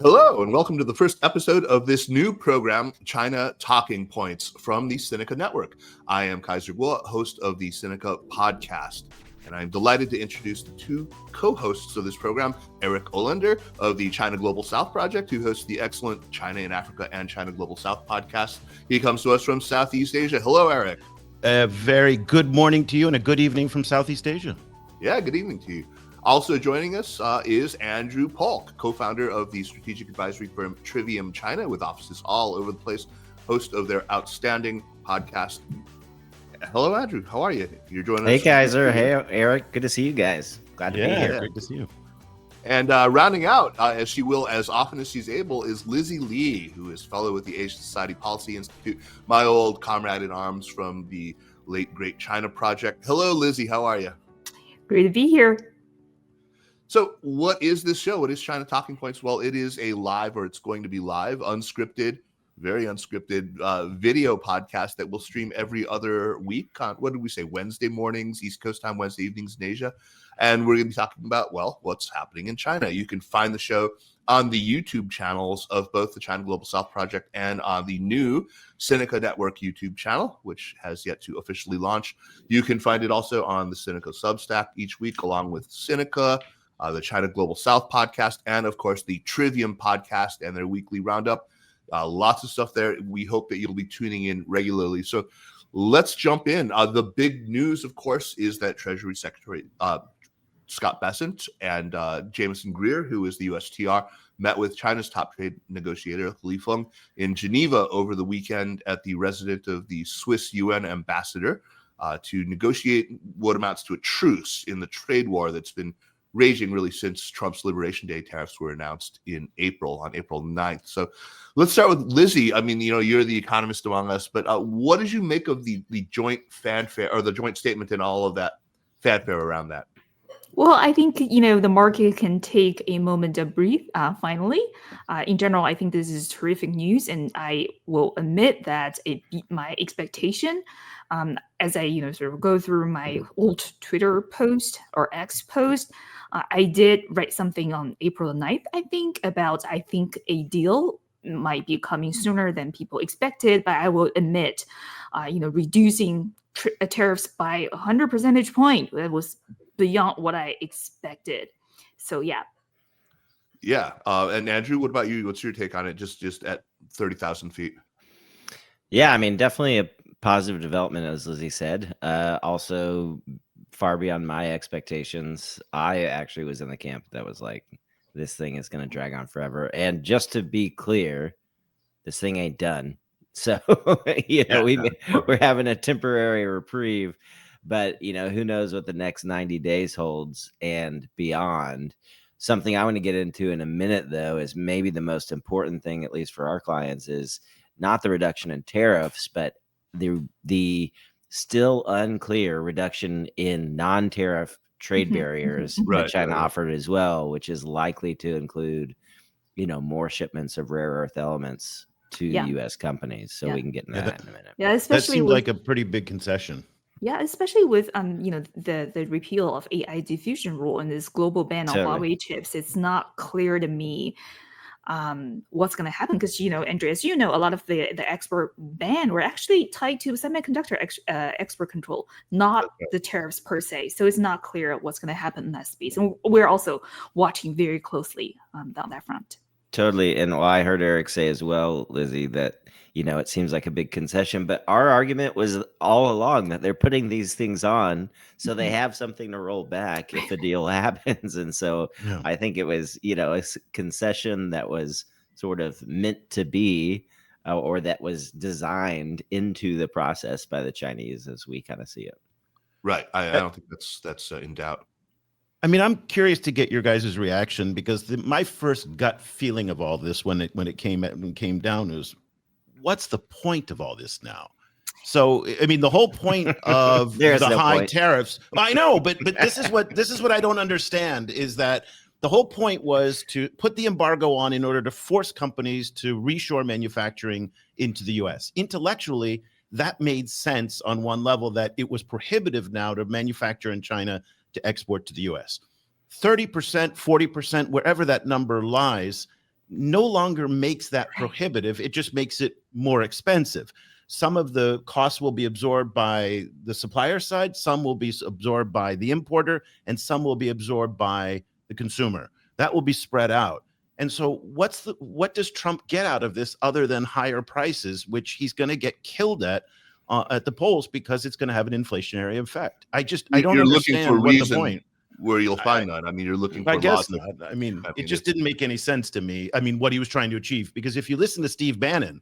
Hello, and welcome to the first episode of this new program, China Talking Points, from the Sinica Network. I am Kaiser Kuo, host of the Sinica Podcast, and I'm delighted to introduce the two co-hosts of this program, Eric Olander of the China Global South Project, who hosts the excellent China in Africa and China Global South podcast. He comes to us from Southeast Asia. Hello, Eric. A very good morning to you and a good evening from Southeast Asia. Yeah, good evening to you. Also joining us is Andrew Polk, co-founder of the strategic advisory firm Trivium China, with offices all over the place, host of their outstanding podcast. Hello, Andrew. How are you? You're joining us. Hey, Kaiser. Hey, Eric. Good to see you guys. Glad to be here. Great to see you. And rounding out, as she will as often as she's able, is Lizzi Lee, who is fellow with the Asian Society Policy Institute, my old comrade in arms from the late, great China Project. Hello, Lizzi. How are you? Great to be here. So what is this show? What is China Talking Points? Well, it is a live, or it's going to be live, unscripted, very unscripted video podcast that will stream every other week. What did we say? Wednesday mornings, East Coast time, Wednesday evenings in Asia. And we're going to be talking about, well, what's happening in China. You can find the show on the YouTube channels of both the China Global South Project and on the new Sinica Network YouTube channel, which has yet to officially launch. You can find it also on the Sinica Substack each week, along with Sinica, the China Global South podcast, and of course the Trivium Podcast and their weekly roundup. Lots of stuff there. We hope that you'll be tuning in regularly. So let's jump in. The big news, of course, is that Treasury Secretary Scott Bessent and Jamieson Greer, who is the USTR, met with China's top trade negotiator, He Lifeng, in Geneva over the weekend at the residence of the Swiss UN ambassador to negotiate what amounts to a truce in the trade war that's been raging really since Trump's Liberation Day tariffs were announced on April 9th. So let's start with Lizzi. I mean, you're the economist among us, but what did you make of the joint fanfare, or the joint statement, and all of that fanfare around that? Well, I think, the market can take a moment to breathe, finally. In general, I think this is terrific news, and I will admit that it beat my expectation. As I, sort of go through my old Twitter post or X post, I did write something on April 9th, I think a deal might be coming sooner than people expected, but I will admit, reducing tariffs by 100 percentage point, that was beyond what I expected. So, yeah. Yeah. And Andrew, what about you? What's your take on it? Just at 30,000 feet. Yeah, I mean, definitely a positive development, as Lizzi said. Also, far beyond my expectations. I actually was in the camp that was like, this thing is going to drag on forever. And just to be clear, this thing ain't done. So, we're having a temporary reprieve. But, who knows what the next 90 days holds and beyond. Something I want to get into in a minute, though, is maybe the most important thing, at least for our clients, is not the reduction in tariffs, but the still unclear reduction in non-tariff trade barriers that China offered as well, which is likely to include, more shipments of rare earth elements to U.S. companies. So we can get into that in a minute. Yeah, especially that seemed like a pretty big concession. Yeah, especially with the repeal of AI diffusion rule and this global ban on Huawei chips. It's not clear to me what's going to happen because, Andrew, as you know, a lot of the export ban were actually tied to semiconductor export control, not the tariffs per se. So it's not clear what's going to happen in that space. And we're also watching very closely on that front. Totally. And I heard Eric say as well, Lizzi, that, it seems like a big concession, but our argument was all along that they're putting these things on so they have something to roll back if a deal happens. And so I think it was, a concession that was sort of meant to be, or that was designed into the process by the Chinese as we kind of see it. Right. I don't think that's in doubt. I mean, I'm curious to get your guys' reaction because my first gut feeling of all this when it came down was, what's the point of all this now? So, I mean, the whole point of the high tariffs, I know, but this is what I don't understand is that the whole point was to put the embargo on in order to force companies to reshore manufacturing into the US. Intellectually, that made sense on one level, that it was prohibitive now to manufacture in China to export to the US. 30%, 40%, wherever that number lies, no longer makes that prohibitive. It just makes it more expensive. Some of the costs will be absorbed by the supplier side, some will be absorbed by the importer, and some will be absorbed by the consumer. That will be spread out. And so what does Trump get out of this other than higher prices, which he's going to get killed at the polls because it's going to have an inflationary effect? I don't understand what the point. Where you'll find that. I mean, you're looking for I guess not. It just didn't make any sense to me. I mean, what he was trying to achieve, because if you listen to Steve Bannon,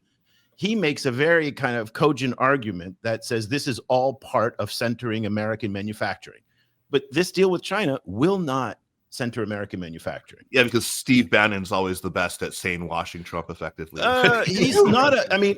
he makes a very kind of cogent argument that says this is all part of centering American manufacturing. But this deal with China will not center American manufacturing. Yeah, because Steve Bannon's always the best at saying washing Trump effectively. He's not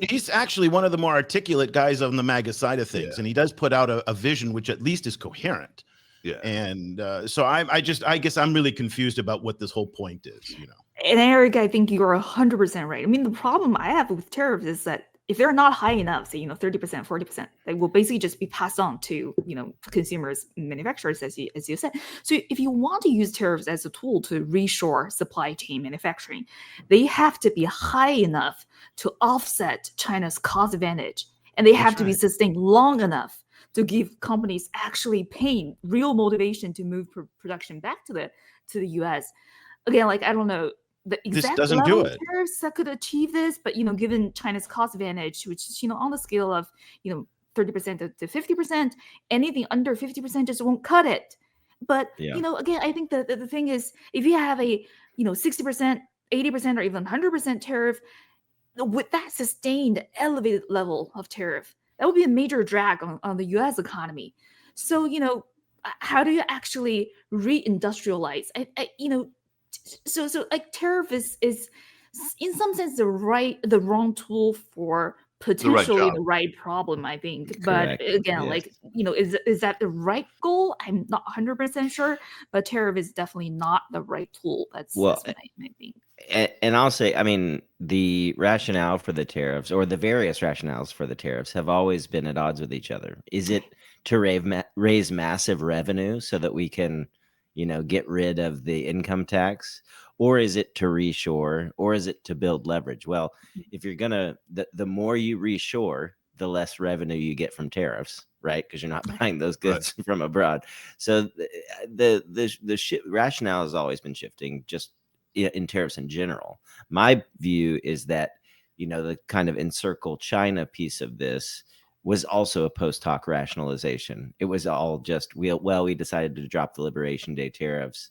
he's actually one of the more articulate guys on the MAGA side of things. Yeah. And he does put out a vision which at least is coherent. Yeah. And so I guess I'm really confused about what this whole point is, you know. And Eric, I think you're 100% right. I mean, the problem I have with tariffs is that if they're not high enough, say, 30%, 40%, they will basically just be passed on to, consumers, manufacturers, as you said. So if you want to use tariffs as a tool to reshore supply chain manufacturing, they have to be high enough to offset China's cost advantage. And they have to be sustained long enough to give companies actually pain, real motivation to move production back to the US. Again, I don't know the exact level of tariffs that could achieve this, but given China's cost advantage, which is on the scale of 30% to 50%, anything under 50% just won't cut it. But again, I think the thing is, if you have a 60%, 80%, or even 100% tariff, with that sustained elevated level of tariff, that would be a major drag on the U.S. economy. So how do you actually reindustrialize? So tariff is in some sense the wrong tool for potentially the right problem, I think. Correct. But again, yes. Is that the right goal? I'm not 100% sure, but tariff is definitely not the right tool. That's what I think. And I'll say, I mean, the rationale for the tariffs, or the various rationales for the tariffs, have always been at odds with each other. Is it to raise massive revenue so that we can get rid of the income tax, or is it to reshore, or is it to build leverage? Well, if you're gonna, the more you reshore, the less revenue you get from tariffs, right? Because you're not buying those goods from abroad. So the rationale has always been shifting, just in tariffs in general. My view is that the kind of encircle China piece of this was also a post hoc rationalization. It was all just, we decided to drop the Liberation Day tariffs,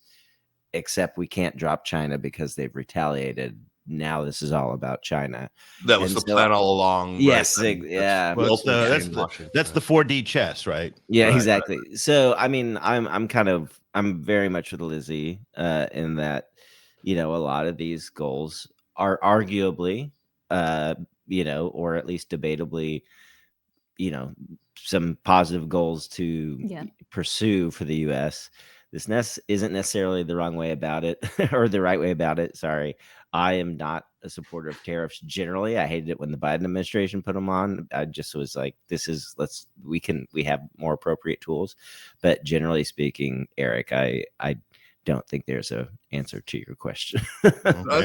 except we can't drop China because they've retaliated. Now this is all about China. That was the plan all along. Yes, right? yeah. That's the 4D chess, right? Yeah, right, exactly. Right. So I mean, I'm very much with Lizzie in that, a lot of these goals are arguably, or at least debatably, some positive goals to pursue for the U.S. This isn't necessarily the wrong way about it or the right way about it. Sorry. I am not a supporter of tariffs generally. I hated it when the Biden administration put them on. I just was like, we have more appropriate tools. But generally speaking, Eric, I don't think there's a answer to your question. I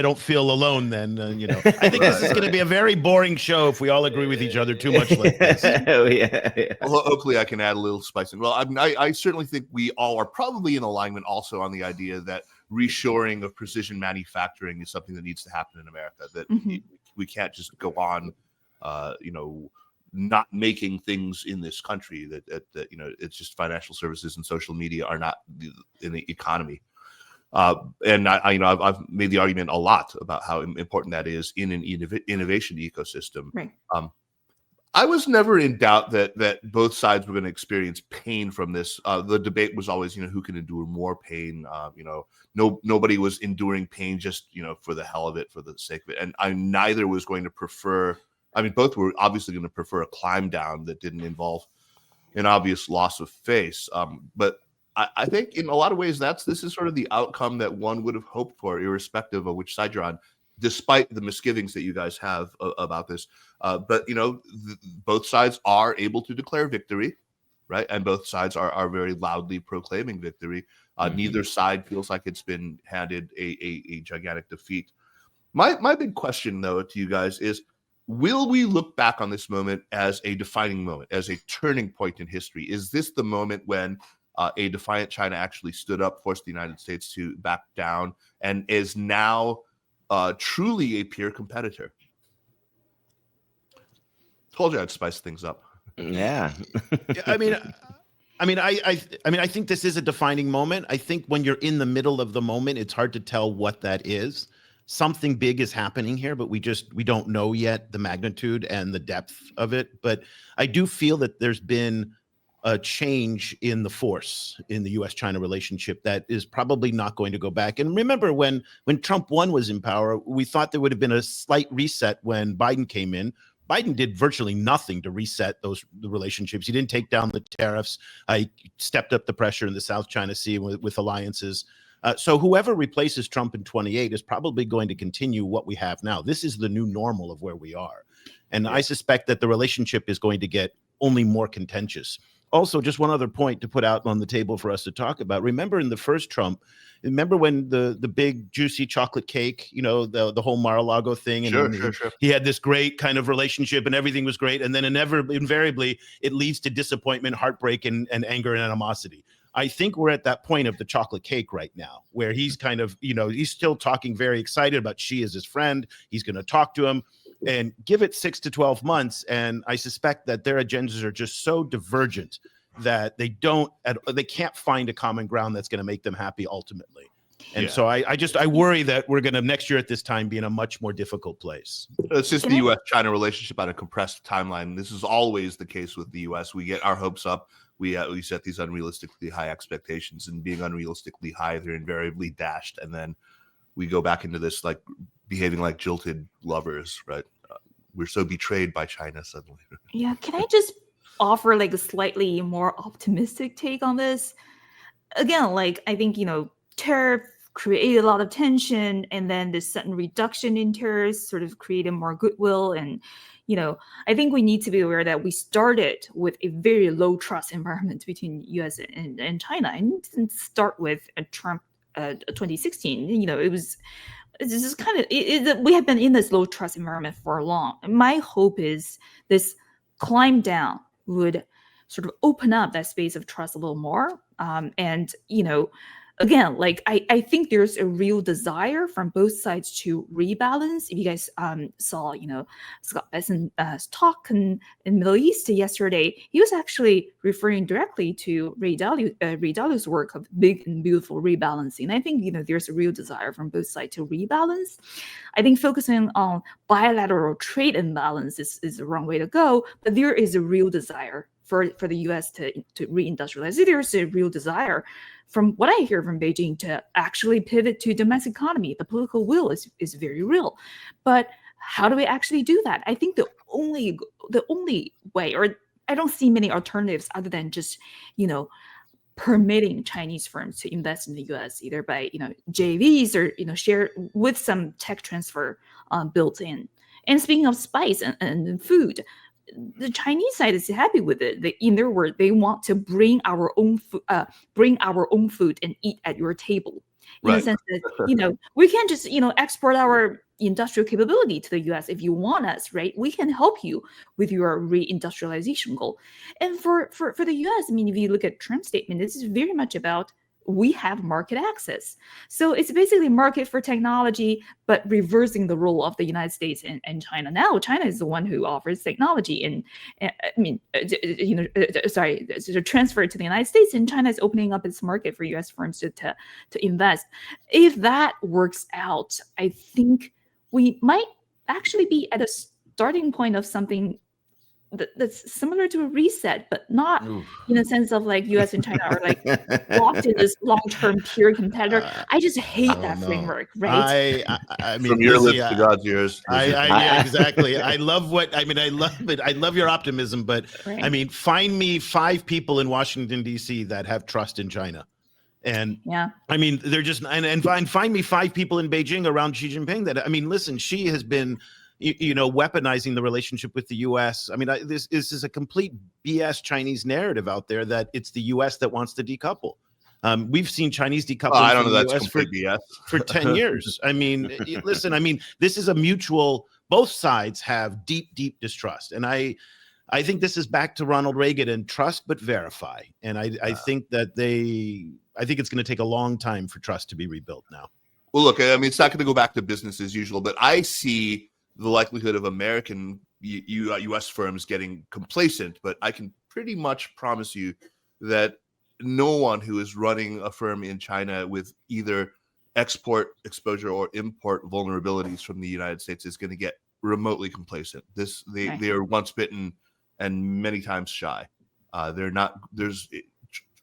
don't feel alone then. I think this is going to be a very boring show if we all agree with each other too much like this. Yeah. Well, hopefully I can add a little spice in. Well, I certainly think we all are probably in alignment also on the idea that reshoring of precision manufacturing is something that needs to happen in America, that we can't just go on, not making things in this country that it's just financial services and social media are not in the economy. And I've made the argument a lot about how important that is in an innovation ecosystem. Right. I was never in doubt that both sides were going to experience pain from this. The debate was always, who can endure more pain. Nobody was enduring pain just, for the hell of it, for the sake of it. And neither was going to prefer. I mean, both were obviously going to prefer a climb down that didn't involve an obvious loss of face. But I think in a lot of ways, this is sort of the outcome that one would have hoped for, irrespective of which side you're on, despite the misgivings that you guys have about this. But both sides are able to declare victory, right? And both sides are very loudly proclaiming victory. Neither side feels like it's been handed a gigantic defeat. My big question, though, to you guys is, will we look back on this moment as a defining moment, as a turning point in history? Is this the moment when a defiant China actually stood up, forced the United States to back down, and is now truly a peer competitor? Told you I'd spice things up. Yeah. I think this is a defining moment. I think when you're in the middle of the moment, it's hard to tell what that is. Something big is happening here, but we don't know yet the magnitude and the depth of it. But I do feel that there's been a change in the force in the U.S.-China relationship that is probably not going to go back. And remember, when Trump 1 was in power, we thought there would have been a slight reset when Biden came in. Biden did virtually nothing to reset the relationships. He didn't take down the tariffs. He stepped up the pressure in the South China Sea with alliances. So whoever replaces Trump in 28 is probably going to continue what we have now. This is the new normal of where we are. And I suspect that the relationship is going to get only more contentious. Also, just one other point to put out on the table for us to talk about. Remember in the first Trump, remember when the big juicy chocolate cake, the whole Mar-a-Lago thing, and Sure. He had this great kind of relationship and everything was great. And then invariably it leads to disappointment, heartbreak, and anger and animosity. I think we're at that point of the chocolate cake right now, where he's kind of, he's still talking very excited about Xi as his friend. He's going to talk to him, and give it 6 to 12 months. And I suspect that their agendas are just so divergent that they can't find a common ground that's going to make them happy ultimately. And so I worry that we're going to next year at this time be in a much more difficult place. It's just the U.S.-China relationship on a compressed timeline. This is always the case with the U.S. We get our hopes up. We set these unrealistically high expectations, and being unrealistically high, they're invariably dashed. And then we go back into this like behaving like jilted lovers, right? We're so betrayed by China suddenly. Yeah, can I just offer like a slightly more optimistic take on this? Again, like I think, tariff created a lot of tension, and then this sudden reduction in tariffs sort of created more goodwill. And, I think we need to be aware that we started with a very low trust environment between US and China. And didn't start with Trump 2016. We have been in this low trust environment for long. And my hope is this climb down would sort of open up that space of trust a little more. Again, like I think there's a real desire from both sides to rebalance. If you guys saw, Scott Bessent's talk in Middle East yesterday, he was actually referring directly to Ray Dalio's work of big and beautiful rebalancing. I think, there's a real desire from both sides to rebalance. I think focusing on bilateral trade imbalance is the wrong way to go, but there is a real desire for the U.S. to reindustrialize. There's a real desire, from what I hear from Beijing, to actually pivot to domestic economy. The political will is very real. But how do we actually do that? I think the only way, or I don't see many alternatives other than just, permitting Chinese firms to invest in the U.S. either by, JVs or, share with some tech transfer built in. And speaking of spice and food, the Chinese side is happy with it. In their word, they want to bring our own food and eat at your table. In the sense that, we can't just, export our industrial capability to the U.S. If you want us, right? We can help you with your reindustrialization goal. And for the U.S., I mean, if you look at Trump's statement, this is very much about we have market access. So it's basically market for technology, but reversing the role of the United States and China. Now China is the one who offers technology and to transfer it to the United States, and China is opening up its market for US firms to invest. If that works out, I think we might actually be at a starting point of something that's similar to a reset, but not in a sense of like US and China are like locked in this long-term peer competitor. I just hate that framework, right? I mean, from your lips to God's ears. Yeah, exactly. I love it. I love your optimism, but I mean, find me 5 people in Washington, D.C. that have trust in China. And I mean, they're just, and find me 5 people in Beijing around Xi Jinping that, I mean, listen, Xi has been, weaponizing the relationship with the U.S. I mean, this is a complete BS Chinese narrative out there that it's the U.S. that wants to decouple. We've seen Chinese decoupling I don't from know. the That's U.S. complete BS. for 10 years. I mean, listen, I mean, this is a mutual, both sides have deep, deep distrust. And I think this is back to Ronald Reagan and trust but verify. And I think that I think it's going to take a long time for trust to be rebuilt now. Well, look, I mean, it's not going to go back to business as usual, but I see the likelihood of American U.S. firms getting complacent, but I can pretty much promise you that no one who is running a firm in China with either export exposure or import vulnerabilities from the United States is going to get remotely complacent. They are once bitten and many times shy.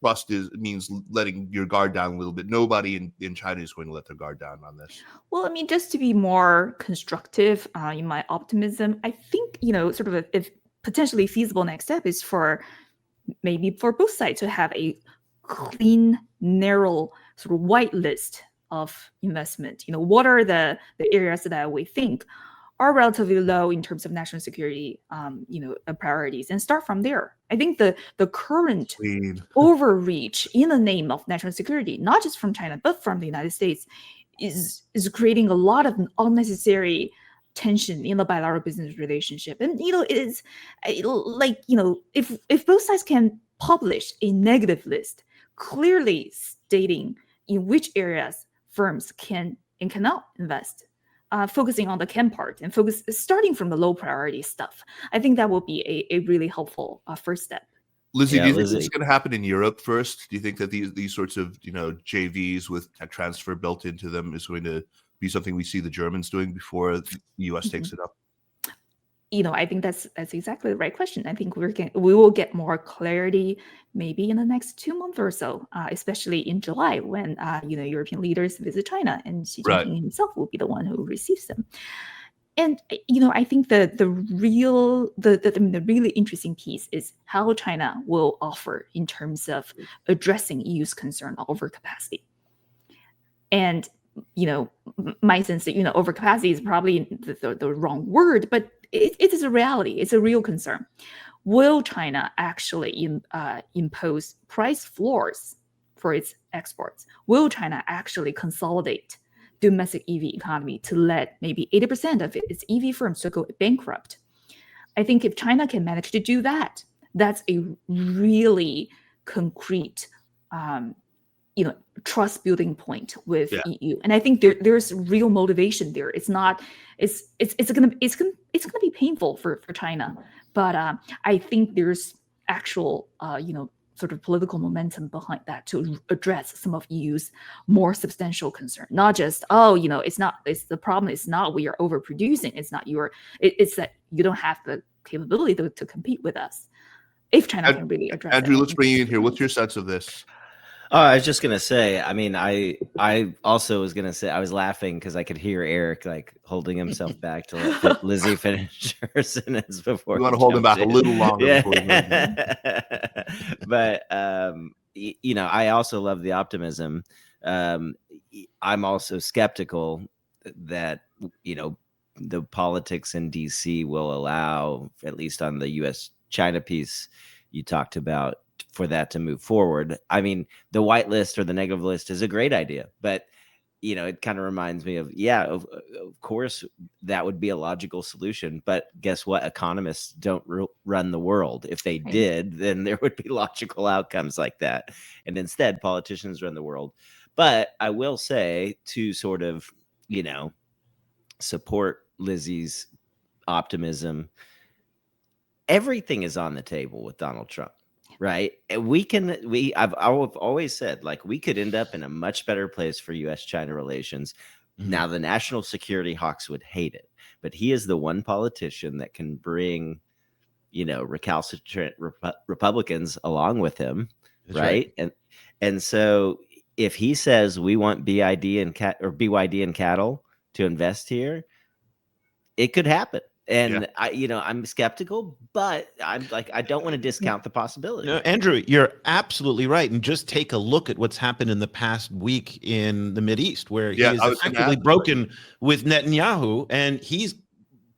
Trust means letting your guard down a little bit. Nobody in China is going to let their guard down on this. Well, I mean, just to be more constructive in my optimism, I think, sort of if potentially feasible next step is for both sides to have a clean, narrow, sort of white list of investment. What are the areas that we think are relatively low in terms of national security, priorities, and start from there. I think the current overreach in the name of national security, not just from China but from the United States, is creating a lot of unnecessary tension in the bilateral business relationship. And it is like if both sides can publish a negative list clearly stating in which areas firms can and cannot invest, focusing on the can part and starting from the low priority stuff, I think that will be a really helpful first step. Lizzie, do you think this is going to happen in Europe first? Do you think that these sorts of JVs with tech transfer built into them is going to be something we see the Germans doing before the U.S. takes it up? I think that's exactly the right question. I think we will get more clarity maybe in the next 2 months or so, especially in July when European leaders visit China and Xi Jinping himself will be the one who receives them. And I think the really interesting piece is how China will offer in terms of addressing EU's concern on overcapacity. And my sense that overcapacity is probably the wrong word, but it is a reality. It's a real concern. Will China actually impose price floors for its exports? Will China actually consolidate domestic EV economy to let maybe 80% of its EV firms to go bankrupt? I think if China can manage to do that, that's a really concrete trust building point with EU, and I think there's real motivation there. It's gonna be painful for China, but I think there's actual sort of political momentum behind that to address some of EU's more substantial concern. Not just the problem is not we are overproducing. It's that you don't have the capability to compete with us. If China can really address Andrew, that. let's bring you in here. What's your sense of this? I was just gonna say. I mean, I also was gonna say I was laughing because I could hear Eric like holding himself back to let Lizzie finish her sentence before. You want to hold him back a little longer. Yeah. But I also love the optimism. I'm also skeptical that the politics in DC will allow, at least on the U.S.-China piece you talked about, for that to move forward. I mean, the white list or the negative list is a great idea, but it kind of reminds me of course that would be a logical solution, but guess what? Economists don't run the world. If they did, then there would be logical outcomes like that, and instead politicians run the world. But I will say, to sort of support Lizzie's optimism, everything is on the table with Donald Trump. Right. I've always said, like, we could end up in a much better place for U.S.-China relations. Mm-hmm. Now, the national security hawks would hate it, but he is the one politician that can bring, recalcitrant Republicans along with him. That's right. And so if he says we want BYD and cattle to invest here, it could happen. And I'm skeptical, but I don't want to discount the possibility. Andrew, you're absolutely right. And just take a look at what's happened in the past week in the Mideast, where he is effectively broken with Netanyahu, and he's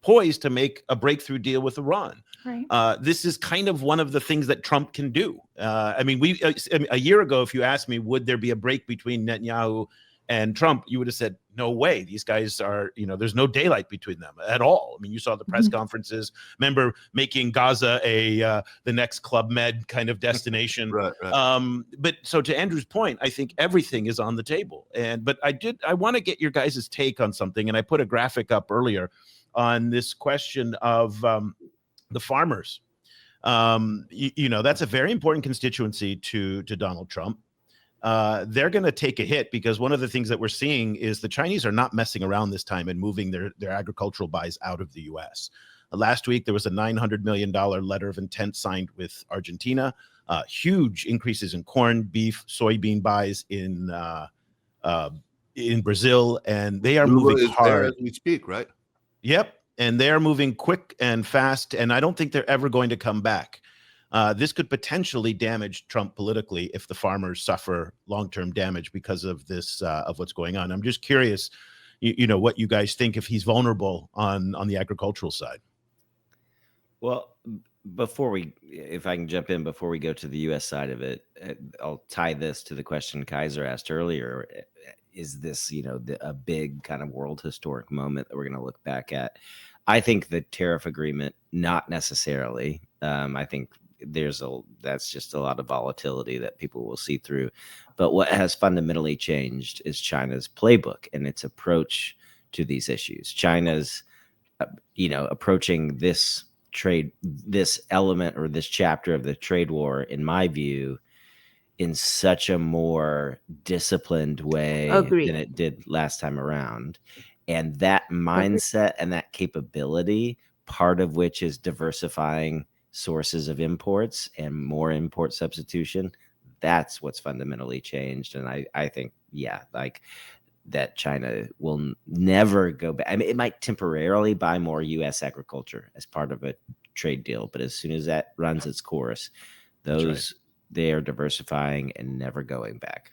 poised to make a breakthrough deal with Iran. Right. This is kind of one of the things that Trump can do. I mean, a year ago, if you asked me, would there be a break between Netanyahu and Trump, you would have said, no way. These guys are, there's no daylight between them at all. I mean, you saw the press conferences. Remember making Gaza the next Club Med kind of destination. Right. But so to Andrew's point, I think everything is on the table. But I want to get your guys' take on something. And I put a graphic up earlier on this question of the farmers. That's a very important constituency to Donald Trump. They're going to take a hit because one of the things that we're seeing is the Chinese are not messing around this time and moving their agricultural buys out of the U.S. Last week, there was a $900 million letter of intent signed with Argentina, huge increases in corn, beef, soybean buys in Brazil, and they are moving hard as we speak, right? Yep. And they're moving quick and fast, and I don't think they're ever going to come back. This could potentially damage Trump politically if the farmers suffer long-term damage because of this, of what's going on. I'm just curious, what you guys think if he's vulnerable on the agricultural side. Well, if I can jump in before we go to the U.S. side of it, I'll tie this to the question Kaiser asked earlier. Is this, a big kind of world historic moment that we're going to look back at? I think the tariff agreement, not necessarily. I think that's just a lot of volatility that people will see through. But what has fundamentally changed is China's playbook and its approach to these issues. China's, approaching this element or this chapter of the trade war, in my view, in such a more disciplined way than it did last time around. And that mindset and that capability, part of which is diversifying sources of imports and more import substitution, that's what's fundamentally changed. And I think, that China will never go back. I mean, it might temporarily buy more U.S. agriculture as part of a trade deal, but as soon as that runs its course, they are diversifying and never going back.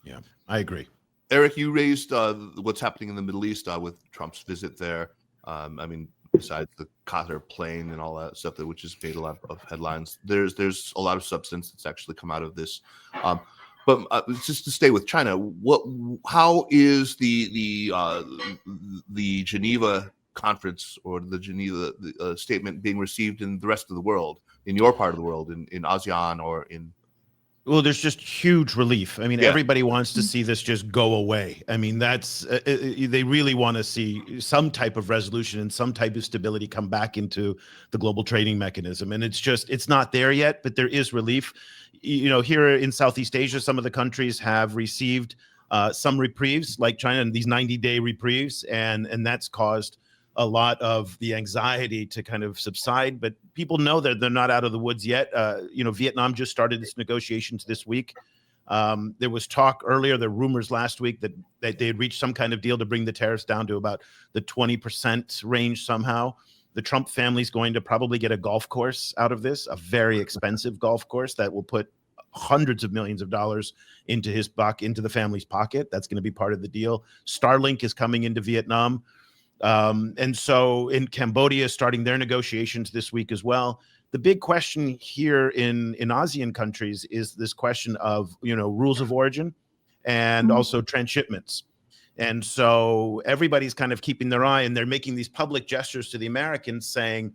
Yeah, I agree. Eric, you raised what's happening in the Middle East with Trump's visit there. Besides the Qatar plane and all that stuff, which has made a lot of headlines, there's a lot of substance that's actually come out of this. But just to stay with China, how is the Geneva conference or the Geneva statement being received in the rest of the world, in your part of the world, in ASEAN or in? Well, there's just huge relief. I mean, everybody wants to see this just go away. I mean, they really want to see some type of resolution and some type of stability come back into the global trading mechanism. And it's not there yet, but there is relief. Here in Southeast Asia, some of the countries have received some reprieves, like China, and these 90-day reprieves, and that's caused a lot of the anxiety to kind of subside, but people know that they're not out of the woods yet. Vietnam just started its negotiations this week. There was talk earlier, there were rumors last week that they had reached some kind of deal to bring the tariffs down to about the 20% range somehow. The Trump family's going to probably get a golf course out of this, a very expensive golf course that will put hundreds of millions of dollars into the family's pocket. That's going to be part of the deal. Starlink is coming into Vietnam. And so in Cambodia, starting their negotiations this week as well. The big question here in ASEAN countries is this question of, rules of origin and also transshipments. And so everybody's kind of keeping their eye, and they're making these public gestures to the Americans saying,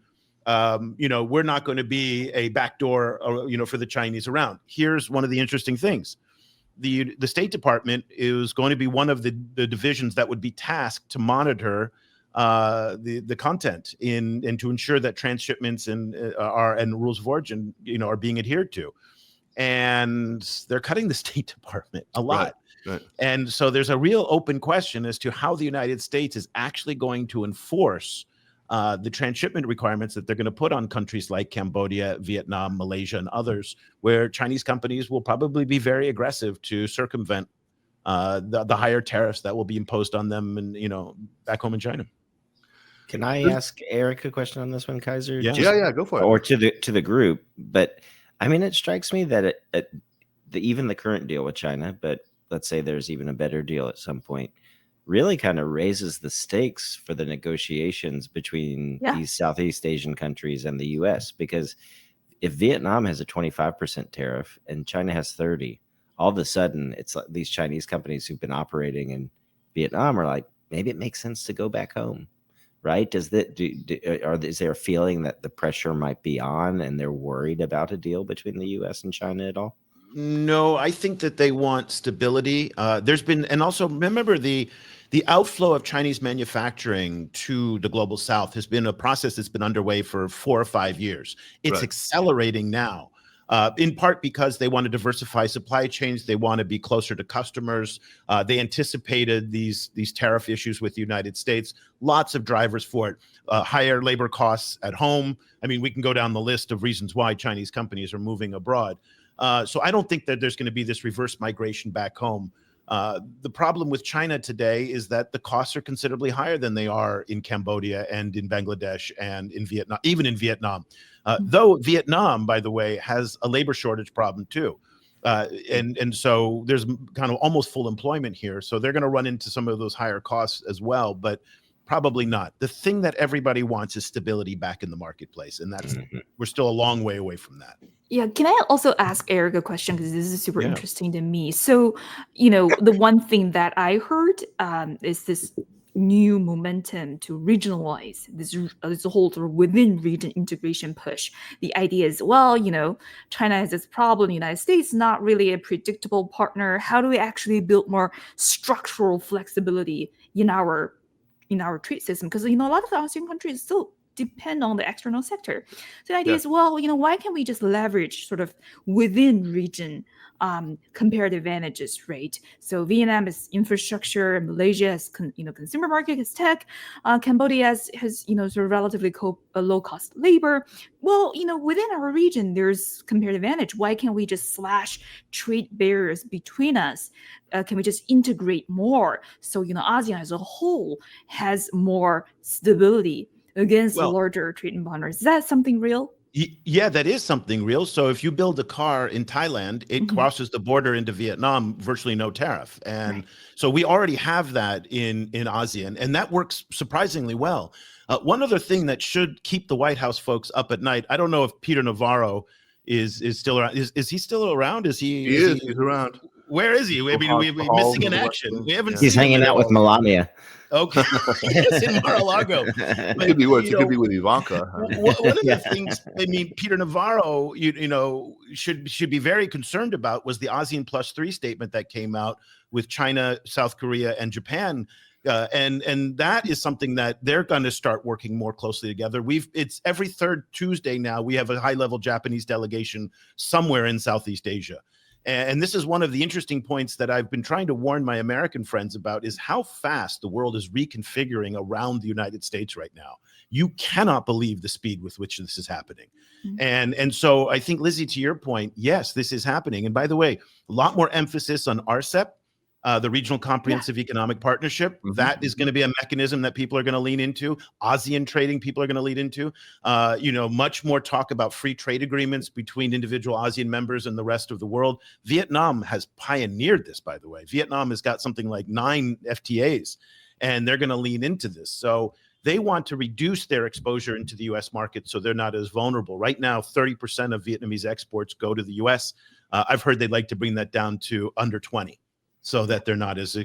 we're not going to be a backdoor, for the Chinese around. Here's one of the interesting things. The State Department is going to be one of the divisions that would be tasked to monitor the content and to ensure that transshipments and rules of origin, are being adhered to. And they're cutting the State Department a lot. Right. And so there's a real open question as to how the United States is actually going to enforce the transshipment requirements that they're going to put on countries like Cambodia, Vietnam, Malaysia, and others, where Chinese companies will probably be very aggressive to circumvent the higher tariffs that will be imposed on them and, back home in China. Can I ask Eric a question on this one, Kaiser? Yeah, go for it. Or to the group. But I mean, it strikes me that even the current deal with China, but let's say there's even a better deal at some point, really kind of raises the stakes for the negotiations between these Southeast Asian countries and the US, because if Vietnam has a 25% tariff and China has 30, all of a sudden it's like these Chinese companies who've been operating in Vietnam are like, maybe it makes sense to go back home, right? Is there a feeling that the pressure might be on and they're worried about a deal between the US and China at all? No, I think that they want stability. There's been, and also remember the outflow of Chinese manufacturing to the global South has been a process that's been underway for 4 or 5 years. It's accelerating now, in part because they want to diversify supply chains. They want to be closer to customers. They anticipated these tariff issues with the United States. Lots of drivers for it. Higher labor costs at home. I mean, we can go down the list of reasons why Chinese companies are moving abroad. So I don't think that there's going to be this reverse migration back home. The problem with China today is that the costs are considerably higher than they are in Cambodia and in Bangladesh and in Vietnam, even in Vietnam. Though Vietnam, by the way, has a labor shortage problem too. And so there's kind of almost full employment here. So they're going to run into some of those higher costs as well, but probably not. The thing that everybody wants is stability back in the marketplace. And that's we're still a long way away from that. Yeah, can I also ask Eric a question, because this is super interesting to me. So, the one thing that I heard is this new momentum to regionalize this whole sort of within region integration push. The idea is, well, China has this problem, the United States not really a predictable partner. How do we actually build more structural flexibility in our trade system? Because a lot of the ASEAN countries still depend on the external sector. So the idea is, well, why can't we just leverage sort of within region comparative advantages, right? So Vietnam has infrastructure, Malaysia has consumer market, has tech, Cambodia has sort of relatively low cost labor. Well, within our region, there's comparative advantage. Why can't we just slash trade barriers between us? Can we just integrate more? So ASEAN as a whole has more stability against larger trading partners. Is that something real? Yeah, that is something real. So if you build a car in Thailand, it crosses the border into Vietnam, virtually no tariff. And so we already have that in ASEAN, and that works surprisingly well. One other thing that should keep the White House folks up at night, I don't know if Peter Navarro is still around. Is he still around? He's around. Where is he? I mean, we're missing in action. We haven't He's seen hanging out with Melania. Okay, it's in Mar-a-Lago. It could be worse. It could be with Ivanka. One of the things, I mean, Peter Navarro, should be very concerned about was the ASEAN +3 statement that came out with China, South Korea, and Japan. And that is something that they're going to start working more closely together. It's every third Tuesday now. We have a high-level Japanese delegation somewhere in Southeast Asia. And this is one of the interesting points that I've been trying to warn my American friends about, is how fast the world is reconfiguring around the United States right now. You cannot believe the speed with which this is happening. And so I think, Lizzie, to your point, yes, this is happening. And by the way, a lot more emphasis on RCEP, the Regional Comprehensive Economic Partnership. That is going to be a mechanism that people are going to lean into. ASEAN trading, people are going to lean into. Much more talk about free trade agreements between individual ASEAN members and the rest of the world. Vietnam has pioneered this, by the way. Vietnam has got something like 9 FTAs, and they're going to lean into this. So they want to reduce their exposure into the U.S. market so they're not as vulnerable. Right now, 30% of Vietnamese exports go to the U.S. I've heard they'd like to bring that down to under 20. So that they're not as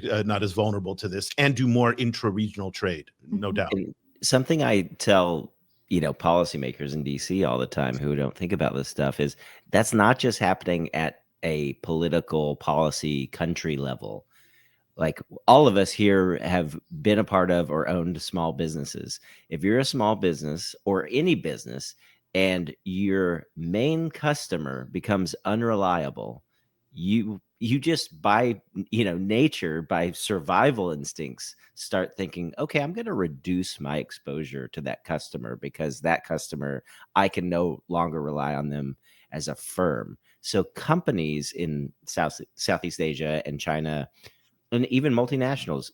vulnerable to this and do more intra-regional trade, no doubt. And something I tell policymakers in DC all the time who don't think about this stuff is that's not just happening at a political policy country level. Like, all of us here have been a part of or owned small businesses. If you're a small business or any business and your main customer becomes unreliable, you just by nature, by survival instincts, start thinking, okay, I'm going to reduce my exposure to that customer, because that customer, I can no longer rely on them as a firm. So companies in Southeast Asia and China, and even multinationals,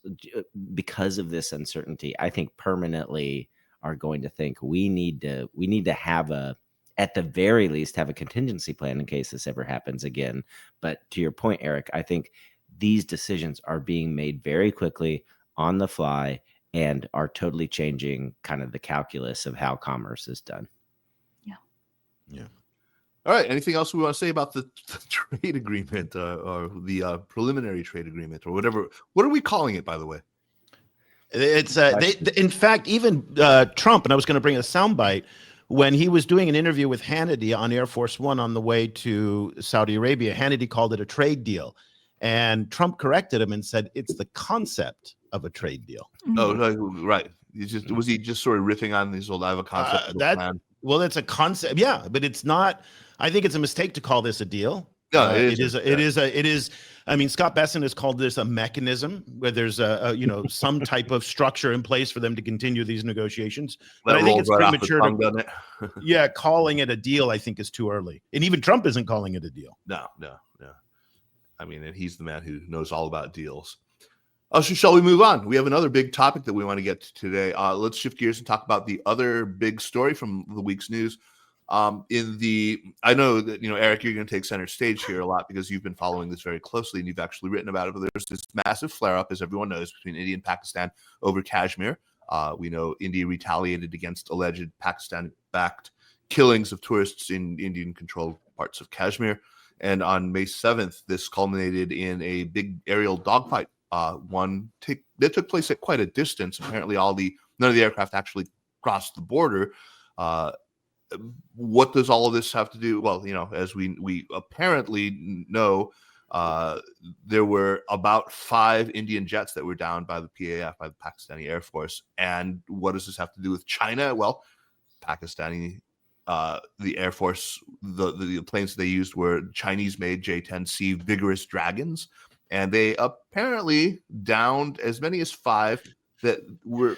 because of this uncertainty, I think permanently are going to think we need to have at the very least, have a contingency plan in case this ever happens again. But to your point, Eric, I think these decisions are being made very quickly on the fly and are totally changing kind of the calculus of how commerce is done. Yeah. All right. Anything else we want to say about the trade agreement or the preliminary trade agreement or whatever? What are we calling it, by the way? It's in fact, even Trump, and I was going to bring a soundbite, when he was doing an interview with Hannity on Air Force One on the way to Saudi Arabia, Hannity called it a trade deal. And Trump corrected him and said, it's the concept of a trade deal. Oh, right. Was he just sort of riffing on these old, I have a concept of a plan? Well, it's a concept. Yeah, but it's not. I think it's a mistake to call this a deal. No, it is. I mean, Scott Bessent has called this a mechanism where there's some type of structure in place for them to continue these negotiations. But I think it's premature to, yeah, calling it a deal, I think, is too early. And even Trump isn't calling it a deal. No. I mean, and he's the man who knows all about deals. So shall we move on? We have another big topic that we want to get to today. Let's shift gears and talk about the other big story from the week's news. I know that, Eric, you're going to take center stage here a lot because you've been following this very closely and you've actually written about it. But there's this massive flare-up, as everyone knows, between India and Pakistan over Kashmir. We know India retaliated against alleged Pakistan-backed killings of tourists in Indian-controlled parts of Kashmir. And on May 7th, this culminated in a big aerial dogfight. That took place at quite a distance. Apparently, none of the aircraft actually crossed the border. What does all of this have to do? Well, as we apparently know, there were about 5 Indian jets that were downed by the PAF, by the Pakistani Air Force. And what does this have to do with China? Well, the Air Force, the planes they used were Chinese-made J-10C Vigorous Dragons. And they apparently downed as many as 5 that were,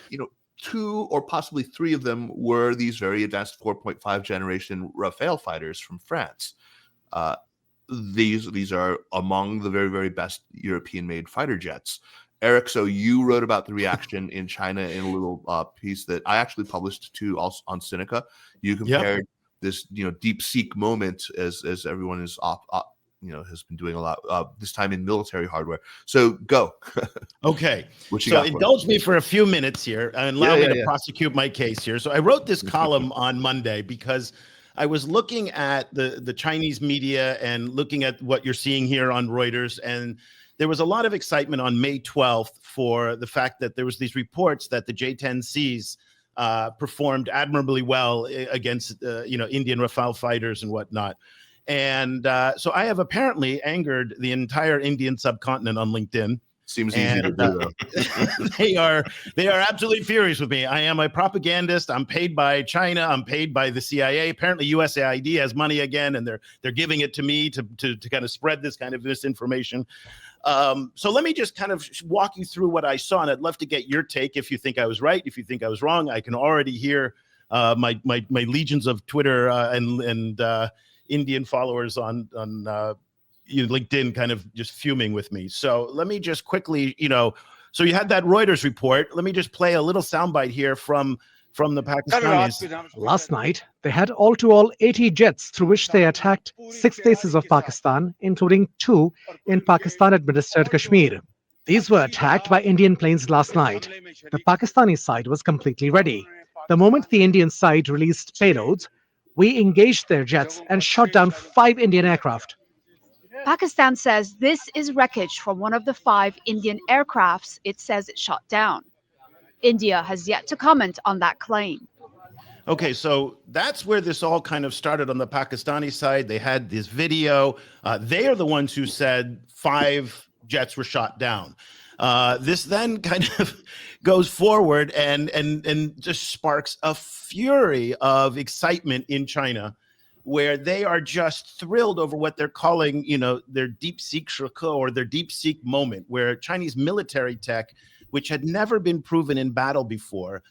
2 or possibly 3 of them were these very advanced 4.5 generation Rafale fighters from France. These are among the very, very best European-made fighter jets. Eric, so you wrote about the reaction in China in a little piece that I actually published too, also on Sinica. You compared this, deep-seek moment as everyone is has been doing a lot this time in military hardware. So go. Okay. So indulge me for a few minutes here and allow me to prosecute my case here. So I wrote this column on Monday because I was looking at the Chinese media and looking at what you're seeing here on Reuters. And there was a lot of excitement on May 12th for the fact that there was these reports that the J-10Cs performed admirably well against, Indian Rafale fighters and whatnot. And so I have apparently angered the entire Indian subcontinent on LinkedIn. Seems easy to do, though. They are absolutely furious with me. I am a propagandist. I'm paid by China. I'm paid by the CIA. Apparently, USAID has money again, and they're giving it to me to kind of spread this kind of misinformation. So let me just kind of walk you through what I saw, and I'd love to get your take. If you think I was right, if you think I was wrong, I can already hear my legions of Twitter and Indian followers on LinkedIn kind of just fuming with me. So let me just quickly, so you had that Reuters report. Let me just play a little soundbite here from the Pakistanis. Last night, they had all 80 jets through which they attacked 6 bases of Pakistan, including 2 in Pakistan-administered Kashmir. These were attacked by Indian planes last night. The Pakistani side was completely ready. The moment the Indian side released payloads, we engaged their jets and shot down 5 Indian aircraft. Pakistan says this is wreckage from one of the 5 Indian aircrafts it says it shot down. India has yet to comment on that claim. Okay, so that's where this all kind of started on the Pakistani side. They had this video. They are the ones who said 5 jets were shot down. This then kind of goes forward and just sparks a fury of excitement in China, where they are just thrilled over what they're calling, their deep-seek or their deep-seek moment, where Chinese military tech, which had never been proven in battle before,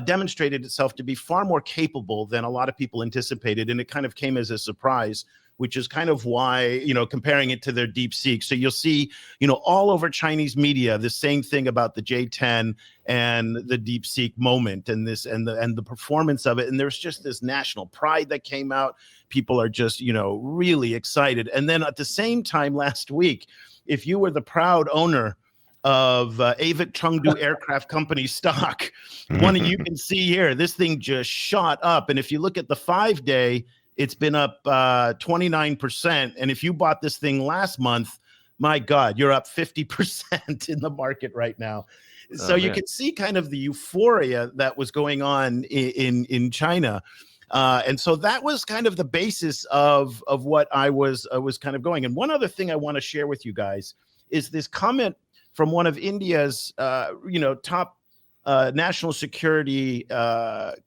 demonstrated itself to be far more capable than a lot of people anticipated. And it kind of came as a surprise, which is kind of why, comparing it to their deep-seek. So you'll see, all over Chinese media, the same thing about the J-10 and the deep-seek moment and the performance of it. And there's just this national pride that came out. People are just, really excited. And then at the same time last week, if you were the proud owner of Avik Chengdu Aircraft Company stock. One you can see here, this thing just shot up. And if you look at the 5-day, it's been up 29%. And if you bought this thing last month, my God, you're up 50% in the market right now. So you can see kind of the euphoria that was going on in China. And so that was kind of the basis of what I was kind of going. And one other thing I want to share with you guys is this comment from one of India's, top national security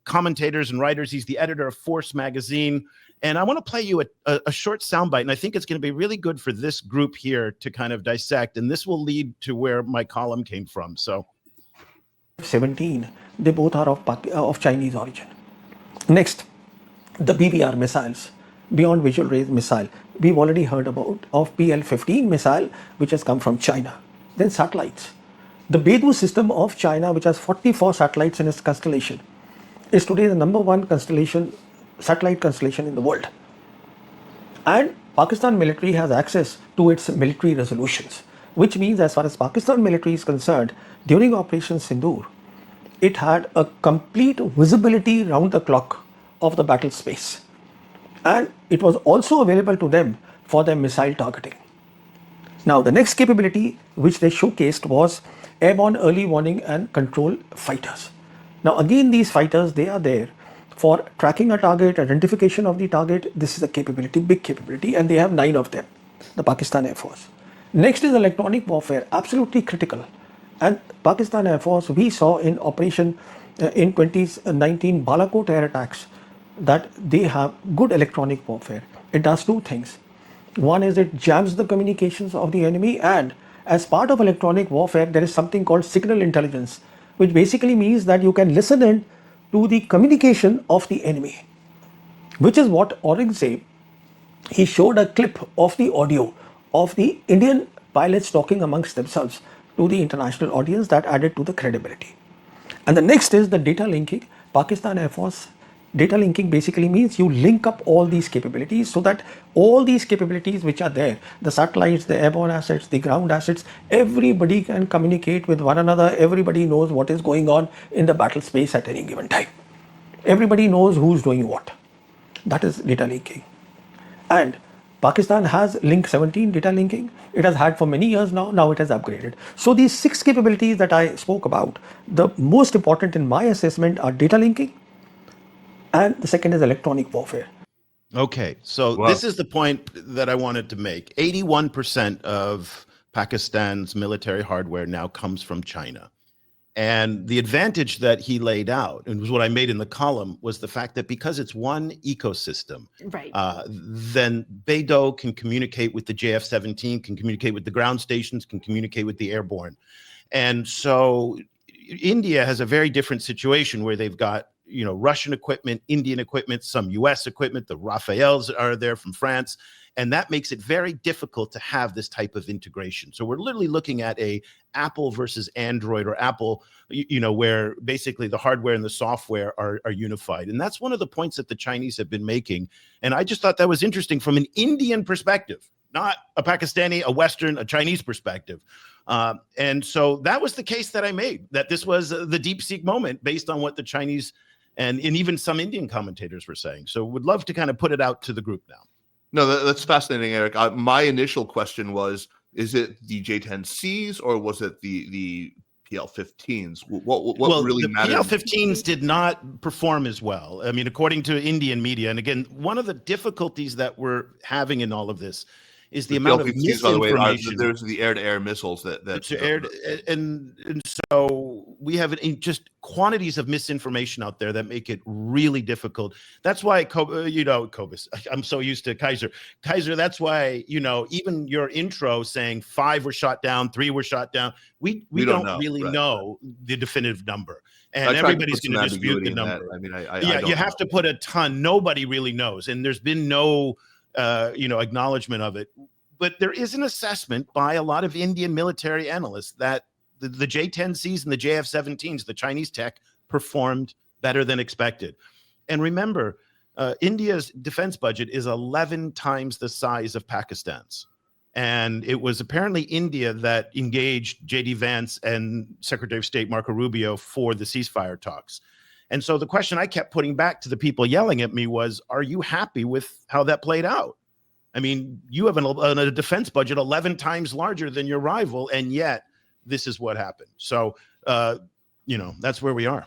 commentators and writers. He's the editor of Force magazine. And I want to play you a short soundbite. And I think it's going to be really good for this group here to kind of dissect. And this will lead to where my column came from. So 17, they both are of Chinese origin. Next, the BVR missiles, beyond visual range missile. We've already heard about of PL-15 missile, which has come from China. Then satellites. The Beidou system of China, which has 44 satellites in its constellation, is today the number one satellite constellation in the world. And Pakistan military has access to its military resolutions, which means as far as Pakistan military is concerned, during Operation Sindoor, it had a complete visibility round the clock of the battle space. And it was also available to them for their missile targeting. Now, the next capability which they showcased was airborne early warning and control fighters. Now, again, these fighters, they are there for tracking a target, identification of the target. This is a capability, big capability, and they have 9 of them, the Pakistan Air Force. Next is electronic warfare, absolutely critical. And Pakistan Air Force, we saw in operation in 2019 Balakot air attacks that they have good electronic warfare. It does 2 things. One is it jams the communications of the enemy, and as part of electronic warfare, there is something called signal intelligence, which basically means that you can listen in to the communication of the enemy, which is what Aurangzeb, he showed a clip of the audio of the Indian pilots talking amongst themselves to the international audience that added to the credibility. And the next is the data linking. Pakistan Air Force data linking basically means you link up all these capabilities so that all these capabilities which are there, the satellites, the airborne assets, the ground assets, everybody can communicate with one another. Everybody knows what is going on in the battle space at any given time. Everybody knows who's doing what. That is data linking. And Pakistan has Link 17 data linking. It has had for many years now. Now it has upgraded. So these 6 capabilities that I spoke about, the most important in my assessment are data linking, and the second is electronic warfare. Okay, so this is the point that I wanted to make. 81% of Pakistan's military hardware now comes from China. And the advantage that he laid out, and was what I made in the column, was the fact that because it's one ecosystem, Right. then Beidou can communicate with the JF-17, can communicate with the ground stations, can communicate with the airborne. And so India has a very different situation where they've got Russian equipment, Indian equipment, some US equipment, the Rafales are there from France. And that makes it very difficult to have this type of integration. So we're literally looking at a Apple versus Android, or Apple, where basically the hardware and the software are unified. And that's one of the points that the Chinese have been making. And I just thought that was interesting from an Indian perspective, not a Pakistani, a Western, a Chinese perspective. And so that was the case that I made, that this was the DeepSeek moment based on what the Chinese and even some Indian commentators were saying. So would love to kind of put it out to the group now. No, that's fascinating, Eric. My initial question was, is it the J-10Cs or was it the PL-15s? What really mattered? The PL-15s did not perform as well. I mean, according to Indian media, and again, one of the difficulties that we're having in all of this is the amount of misinformation. By the way, there's the air-to-air missiles and so we have just quantities of misinformation out there that make it really difficult. That's why, Cobus, I'm so used to Kaiser. That's why, even your intro saying 5 were shot down, 3 were shot down, we don't really know the definitive number. And everybody's going to dispute the number. I mean, you have to put a ton. Nobody really knows. And there's been no acknowledgement of it. But there is an assessment by a lot of Indian military analysts that the J-10Cs and the JF-17s, the Chinese tech, performed better than expected. And remember, India's defense budget is 11 times the size of Pakistan's. And it was apparently India that engaged J.D. Vance and Secretary of State Marco Rubio for the ceasefire talks. And so the question I kept putting back to the people yelling at me was, are you happy with how that played out? I mean, you have a defense budget 11 times larger than your rival, and yet this is what happened. So, that's where we are.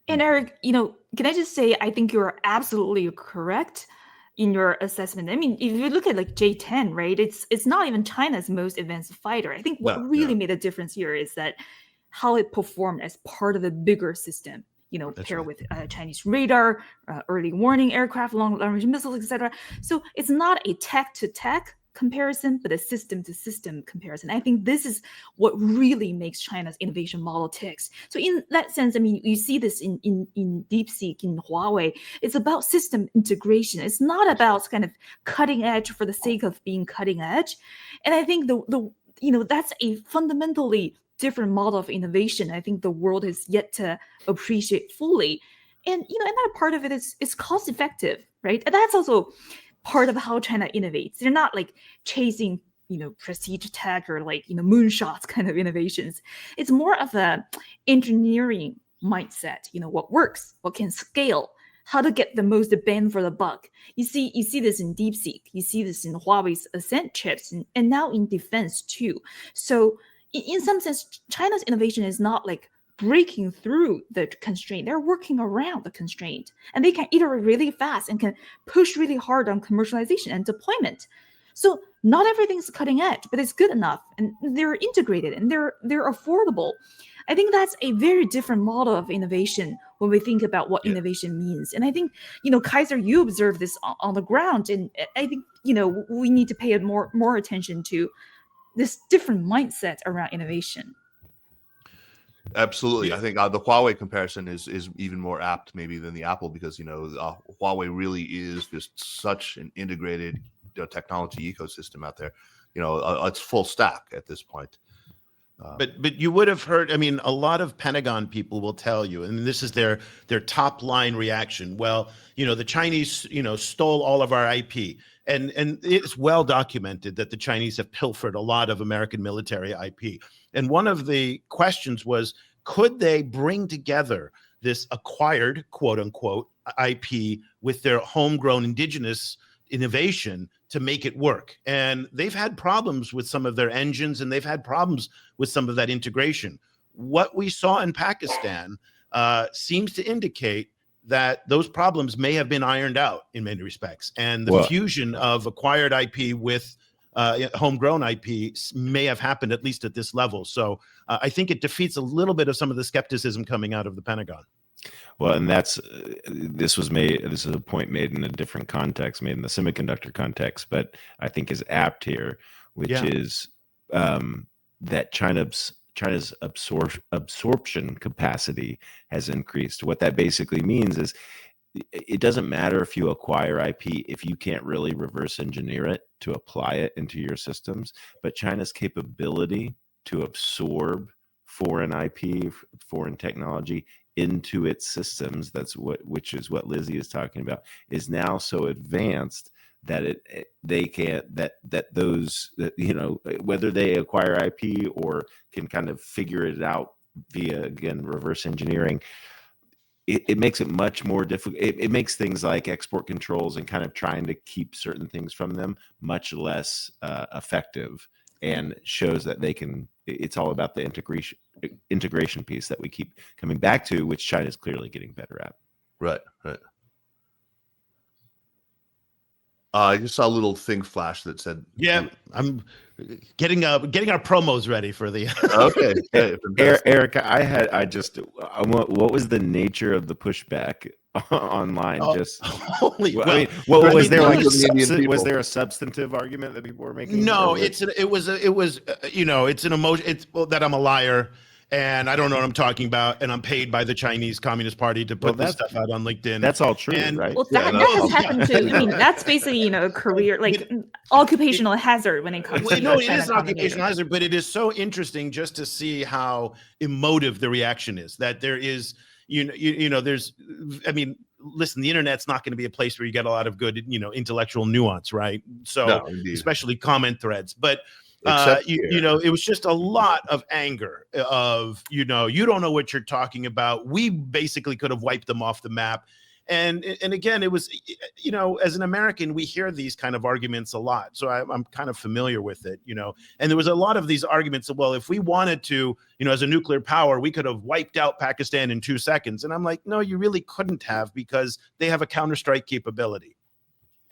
And Eric, can I just say, I think you're absolutely correct in your assessment. I mean, if you look at like J-10, right, it's not even China's most advanced fighter. I think what really made a difference here is that how it performed as part of a bigger system, paired with Chinese radar, early warning aircraft, long-range missiles, etc. So it's not a tech-to-tech comparison, but a system-to-system comparison. I think this is what really makes China's innovation model ticks. So in that sense, I mean, you see this in DeepSeek, in Huawei. It's about system integration. It's not about kind of cutting edge for the sake of being cutting edge. And I think that's a fundamentally different model of innovation. I think the world has yet to appreciate fully. And another part of it is cost effective, right? And that's also part of how China innovates. They're not like chasing, prestige tech or like, moonshots kind of innovations. It's more of a engineering mindset, what works, what can scale, how to get the most bang for the buck. You see this in DeepSeek, you see this in Huawei's Bessent chips, and now in defense too. So in some sense, China's innovation is not like breaking through the constraint. They're working around the constraint, and they can iterate really fast and can push really hard on commercialization and deployment. So not everything's cutting edge, but it's good enough, and they're integrated and they're affordable. I think that's a very different model of innovation when we think about what innovation means. And I think, Kaiser, you observe this on the ground, and I think, we need to pay more attention to this different mindset around innovation. Absolutely. I think the Huawei comparison is even more apt maybe than the Apple, because Huawei really is just such an integrated technology ecosystem out there. It's full stack at this point. But you would have heard, I mean, a lot of Pentagon people will tell you, and this is their top line reaction. Well, the Chinese, stole all of our IP. And it's well documented that the Chinese have pilfered a lot of American military IP. And one of the questions was, could they bring together this acquired, quote unquote, IP with their homegrown indigenous innovation to make it work? And they've had problems with some of their engines, and they've had problems with some of that integration. What we saw in Pakistan seems to indicate that those problems may have been ironed out in many respects. And the fusion of acquired IP with homegrown IP may have happened, at least at this level. So I think it defeats a little bit of some of the skepticism coming out of the Pentagon. Well, and this is a point made in a different context, made in the semiconductor context, but I think is apt here, which is that China's absorption capacity has increased. What that basically means is it doesn't matter if you acquire IP if you can't really reverse engineer it to apply it into your systems. But China's capability to absorb foreign IP, foreign technology into its systems, which is what Lizzie is talking about, is now so advanced that whether they acquire IP or can kind of figure it out via, again, reverse engineering, it makes it much more difficult. It makes things like export controls and kind of trying to keep certain things from them much less effective, and shows that they can. It's all about the integration piece that we keep coming back to, which China is clearly getting better at. Right. I just saw a little thing flash that said, "Yeah, I'm getting our promos ready for the." Okay, Erica, what was the nature of the pushback online? Was there a substantive argument that people were making? No, it's an emotion. It's that I'm a liar. And I don't know what I'm talking about, and I'm paid by the Chinese Communist Party to put this stuff out on LinkedIn. That's all true, right? Well, that has happened too. I mean, that's basically, a career, like occupational hazard when it comes to it is an occupational hazard, but it is so interesting just to see how emotive the reaction is. That there is, there's, listen, the internet's not going to be a place where you get a lot of good, intellectual nuance, right? So, No, indeed. especially comment threads, but Except it was just a lot of anger of, you don't know what you're talking about. We basically could have wiped them off the map. And again, it was, as an American, we hear these kind of arguments a lot. So I'm kind of familiar with it, and there was a lot of these arguments of, well, if we wanted to, as a nuclear power, we could have wiped out Pakistan in 2 seconds. And I'm like, no, you really couldn't have, because they have a counterstrike capability.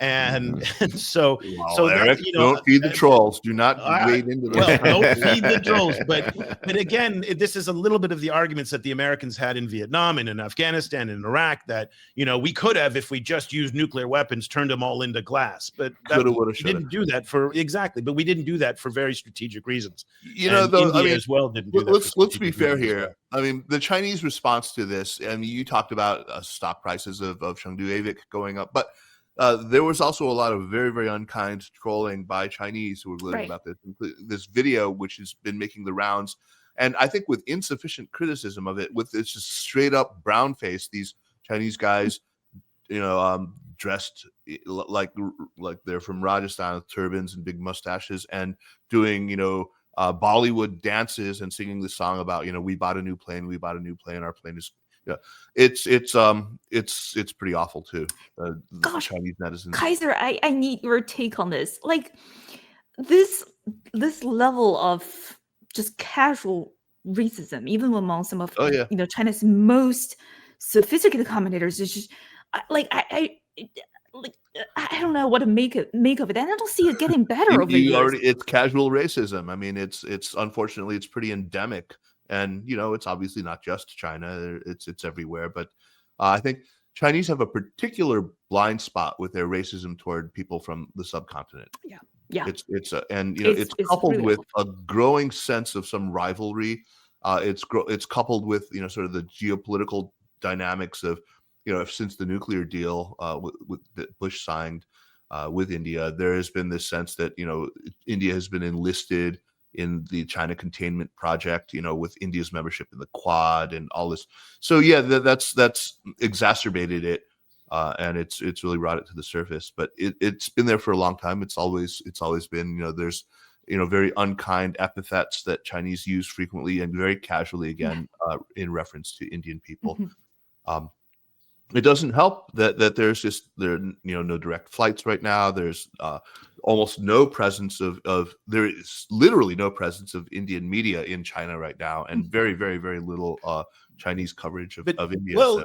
And so, Eric, don't feed the trolls. Do not wade into this. Well, don't feed the trolls. But again, this is a little bit of the arguments that the Americans had in Vietnam and in Afghanistan and in Iraq, that we could have, if we just used nuclear weapons, turned them all into glass. But we didn't do that But we didn't do that for very strategic reasons. India as well didn't do that. Let's be fair here. I mean, the Chinese response to this, and you talked about stock prices of Chengdu Avik going up, but there was also a lot of very, very unkind trolling by Chinese who were gloating about this video, which has been making the rounds. And I think with insufficient criticism of it, with it's just straight up brown face, these Chinese guys, dressed like they're from Rajasthan with turbans and big mustaches, and doing, Bollywood dances and singing the song about, we bought a new plane, our plane is. Yeah, it's pretty awful too. Gosh, Chinese netizens. Kaiser, I need your take on this. Like this level of just casual racism, even among some of China's most sophisticated commentators, is just I don't know what to make of it, and I don't see it getting better over the years. It's casual racism. I mean, it's unfortunately it's pretty endemic. And, it's obviously not just China. It's everywhere. But I think Chinese have a particular blind spot with their racism toward people from the subcontinent. Yeah. It's coupled really with a growing sense of some rivalry. It's coupled with, sort of the geopolitical dynamics of, since the nuclear deal that Bush signed with India, there has been this sense that, India has been enlisted in the China containment project, with India's membership in the Quad and all this. So that's exacerbated it, and it's really brought it to the surface. But it's been there for a long time. It's always been, there's very unkind epithets that Chinese use frequently and very casually again in reference to Indian people. Mm-hmm. It doesn't help that there's just no direct flights right now. There's almost no presence there is literally no presence of Indian media in China right now, and very, very, very little Chinese coverage of India. Well,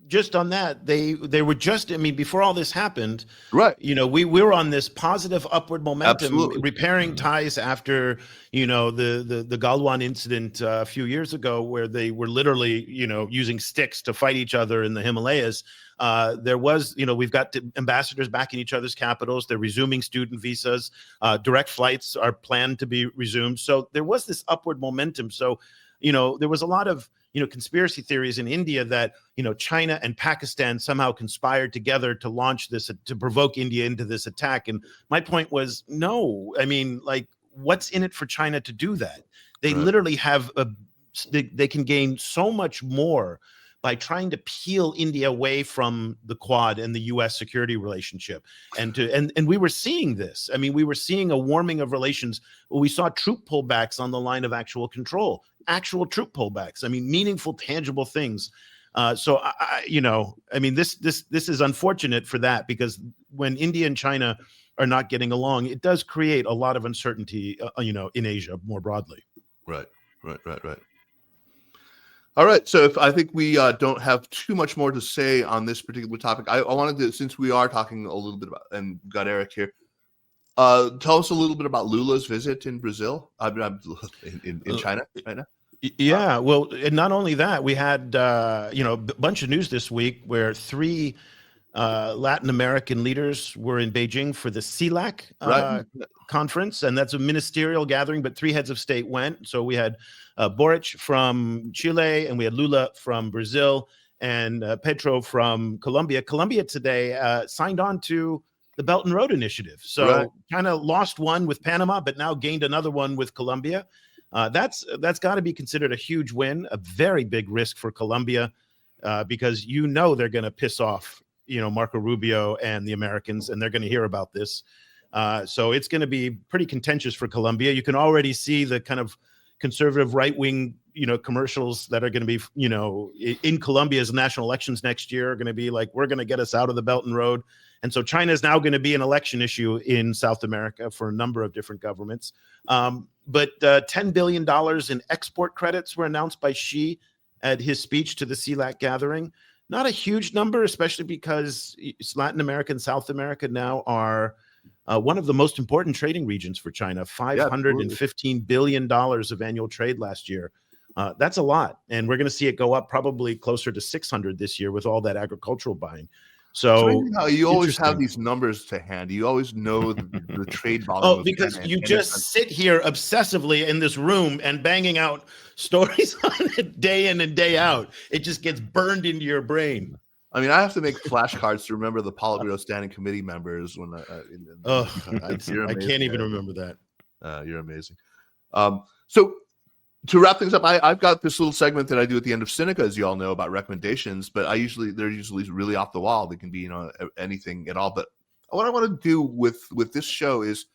just on that, they were just, before all this happened, right? We were on this positive upward momentum, Absolutely. Repairing ties after the Galwan incident a few years ago, where they were literally using sticks to fight each other in the Himalayas. There was we've got ambassadors back in each other's capitals. They're resuming student visas. Direct flights are planned to be resumed. So there was this upward momentum. So there was a lot of conspiracy theories in India that, China and Pakistan somehow conspired together to launch this, to provoke India into this attack. And my point was, no, what's in it for China to do that? They literally have they can gain so much more by trying to peel India away from the Quad and the U.S. security relationship. And we were seeing this. we were seeing a warming of relations. We saw troop pullbacks on the line of actual control, actual troop pullbacks. Meaningful, tangible things. So this is unfortunate for that, because when India and China are not getting along, it does create a lot of uncertainty, in Asia more broadly. Right. All right, so I think we don't have too much more to say on this particular topic. I wanted to, since we are talking a little bit about, and got Eric here, tell us a little bit about Lula's visit in Brazil, in China. Yeah, well, and not only that, we had a bunch of news this week where 3 Latin American leaders were in Beijing for the CELAC conference, and that's a ministerial gathering, but 3 heads of state went. So we had Boric from Chile, and we had Lula from Brazil, and Petro from Colombia. Colombia today signed on to the Belt and Road Initiative. So China lost one with Panama, but now gained another one with Colombia. That's got to be considered a huge win, a very big risk for Colombia. because they're going to piss off Marco Rubio and the Americans, and they're going to hear about this. So it's going to be pretty contentious for Colombia. You can already see the kind of conservative right-wing commercials that are going to be in Colombia's national elections next year are going to be like, we're going to get us out of the Belt and Road. And so China is now going to be an election issue in South America for a number of different governments. But $10 billion in export credits were announced by Xi at his speech to the CELAC gathering. Not a huge number, especially because Latin America and South America now are one of the most important trading regions for China. $515 billion of annual trade last year. That's a lot. And we're going to see it go up probably closer to 600 this year with all that agricultural buying. So you always have these numbers to hand. You always know the trade volume. Oh, because you just sit here obsessively in this room and banging out stories on it day in and day out. It just gets burned into your brain. I mean, I have to make flashcards to remember the Politburo Standing Committee members. I can't even remember that. You're amazing. So to wrap things up, I've got this little segment that I do at the end of Sinica, as you all know, about recommendations, but they're usually really off the wall. They can be, anything at all. But what I want to do with this show is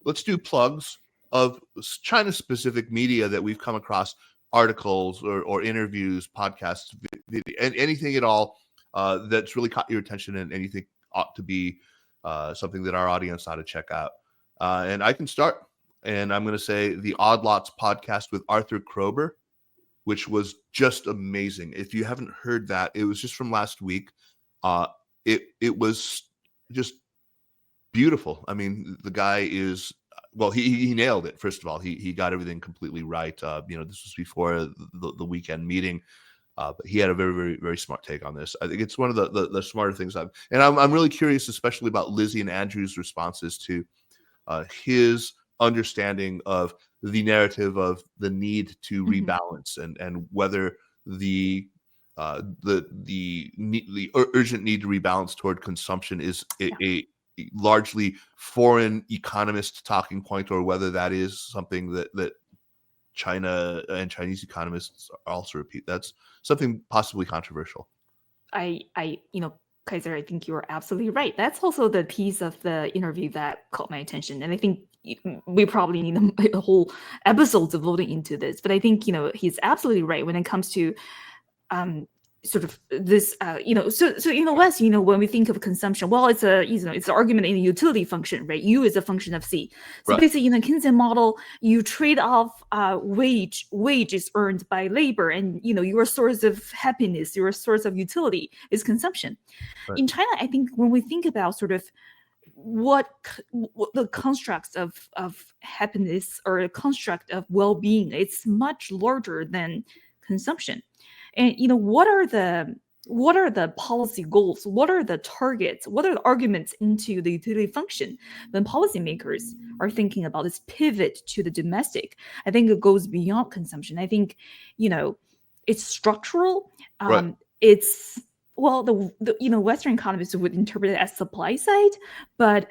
let's do plugs of China-specific media that we've come across, articles or interviews, podcasts, and anything at all that's really caught your attention and anything ought to be something that our audience ought to check out. And I can start. And I'm going to say the Odd Lots podcast with Arthur Krober, which was just amazing. If you haven't heard that, it was just from last week. It was just beautiful. I mean, the guy is, well, he nailed it. First of all, he got everything completely right. This was before the weekend meeting, but he had a very, very, very smart take on this. I think it's one of the smarter things I'm really curious, especially about Lizzie and Andrew's responses to his understanding of the narrative of the need to rebalance and whether the urgent need to rebalance toward consumption is a largely foreign economist talking point, or whether that is something that China and Chinese economists also repeat. That's something possibly controversial. Kaiser, I think you are absolutely right. That's also the piece of the interview that caught my attention. And I think we probably need a whole episode devoted into this. But I think, he's absolutely right when it comes to sort of this, so in the West, when we think of consumption, well, it's it's an argument in the utility function, right? U is a function of C. So right. Basically, in the Keynesian model, you trade off wage is earned by labor, and your source of happiness, your source of utility is consumption. Right. In China, I think when we think about sort of what the constructs of happiness or a construct of well-being, it's much larger than consumption. And what are the policy goals? What are the targets? What are the arguments into the utility function when policymakers are thinking about this pivot to the domestic? I think it goes beyond consumption. I think it's structural. Right. It's the Western economists would interpret it as supply side, but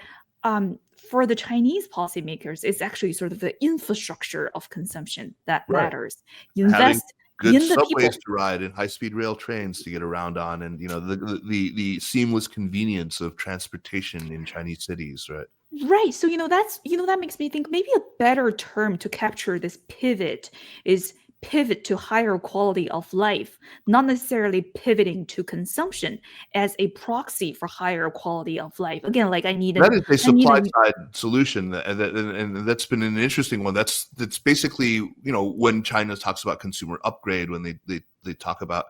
for the Chinese policymakers, it's actually sort of the infrastructure of consumption that matters. You invest good subways to ride and high-speed rail trains to get around on, and the seamless convenience of transportation in Chinese cities, right? Right. So that makes me think maybe a better term to capture this pivot is pivot to higher quality of life, not necessarily pivoting to consumption as a proxy for higher quality of life. Again, like that is a supply side solution, and that's been an interesting one. That's basically when China talks about consumer upgrade, when they talk about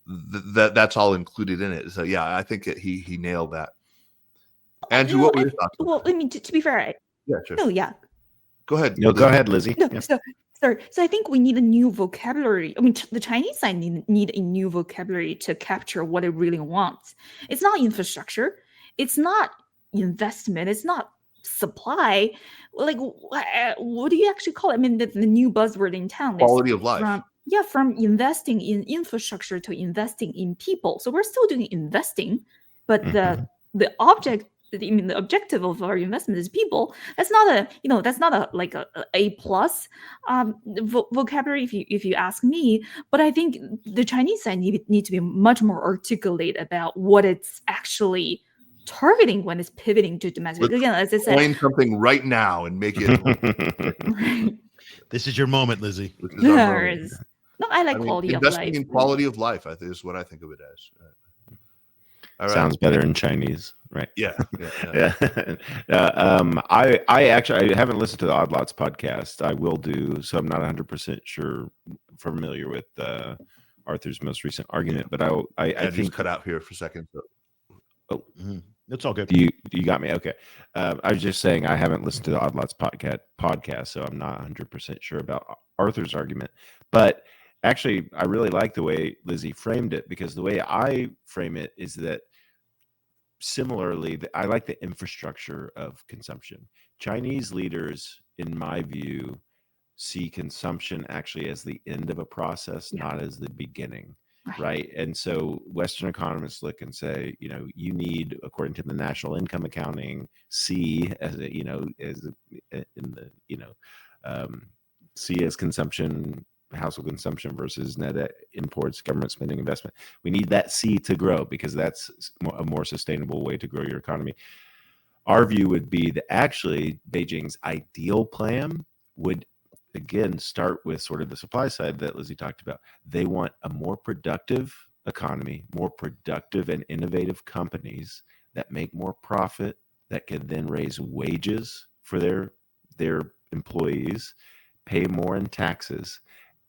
that's all included in it. So yeah, I think he nailed that. Andrew, what were your thoughts? Well, I mean, to be fair, yeah, sure. No, yeah. Go ahead. No, go ahead, Lizzie. No, yeah. So I think we need a new vocabulary. I mean, the Chinese side need a new vocabulary to capture what it really wants. It's not infrastructure. It's not investment. It's not supply. Like, what do you actually call it? I mean, the new buzzword in town. Quality of life. From investing in infrastructure to investing in people. So we're still doing investing, but the object the objective of our investment is people. That's not a plus vocabulary if you ask me. But I think the Chinese side need to be much more articulate about what it's actually targeting when it's pivoting to domestic. Let's Again, as I said, coin something right now and make it. This is your moment, Lizzie. This is our moment. No, I like quality of life. Investing in quality of life, I think, is what I think of it as. All right. Sounds better in Chinese, right? Yeah. I actually haven't listened to the Odd Lots podcast. I will do, so I'm not 100% familiar with Arthur's most recent argument, but I just think cut out here for a second. So. Oh, that's all good. You got me. Okay. I was just saying I haven't listened to the Odd Lots podcast, so I'm not 100% sure about Arthur's argument. But actually, I really like the way Lizzie framed it, because the way I frame it is that similarly, I like the infrastructure of consumption. Chinese leaders, in my view, see consumption actually as the end of a process, not as the beginning. Right. And so Western economists look and say, you need, according to the national income accounting, C as C as consumption, household consumption versus net imports, government spending, investment. We need that C to grow because that's a more sustainable way to grow your economy. Our view would be that actually Beijing's ideal plan would, again, start with sort of the supply side that Lizzie talked about. They want a more productive economy, more productive and innovative companies that make more profit, that can then raise wages for their employees, pay more in taxes.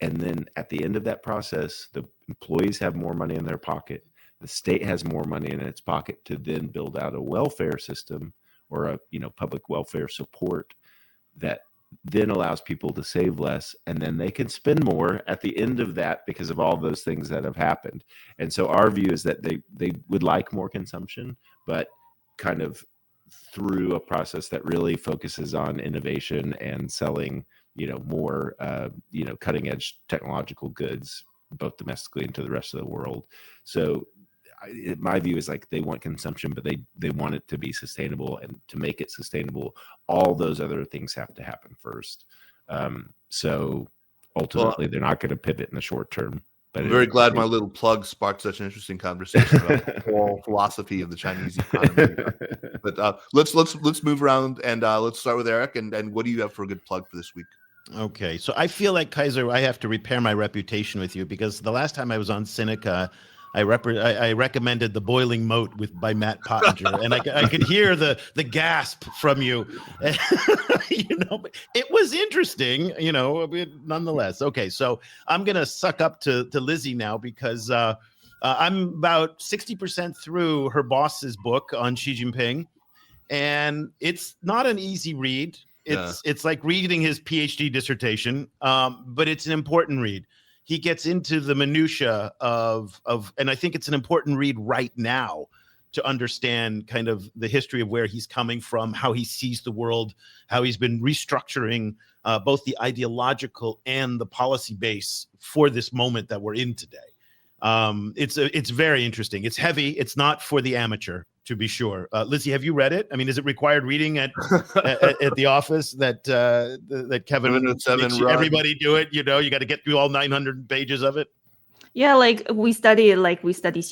And then at the end of that process, the employees have more money in their pocket. The state has more money in its pocket to then build out a welfare system or a public welfare support that then allows people to save less, and then they can spend more at the end of that because of all those things that have happened. And so our view is that they would like more consumption, but kind of through a process that really focuses on innovation and selling, more, cutting edge technological goods, both domestically and to the rest of the world. So my view is like they want consumption, but they want it to be sustainable, and to make it sustainable, all those other things have to happen first. So ultimately, they're not going to pivot in the short term. But I'm very glad my little plug sparked such an interesting conversation about the whole philosophy of the Chinese economy. But let's move around and let's start with Eric. And what do you have for a good plug for this week? Okay, so I feel like, Kaiser, I have to repair my reputation with you, because the last time I was on Sinica, I recommended The Boiling Moat by Matt Pottinger, and I could hear the gasp from you. But it was interesting, nonetheless. Okay, so I'm gonna suck up to Lizzie now, because I'm about 60% through her boss's book on Xi Jinping, and it's not an easy read. It's like reading his PhD dissertation, but it's an important read. He gets into the minutia of, and I think it's an important read right now to understand kind of the history of where he's coming from, how he sees the world, how he's been restructuring both the ideological and the policy base for this moment that we're in today. It's very interesting. It's heavy. It's not for the amateur, to be sure. Lizzie, have you read it? I mean, is it required reading at the office that Kevin makes everybody do it? You got to get through all 900 pages of it. Yeah, we study Xi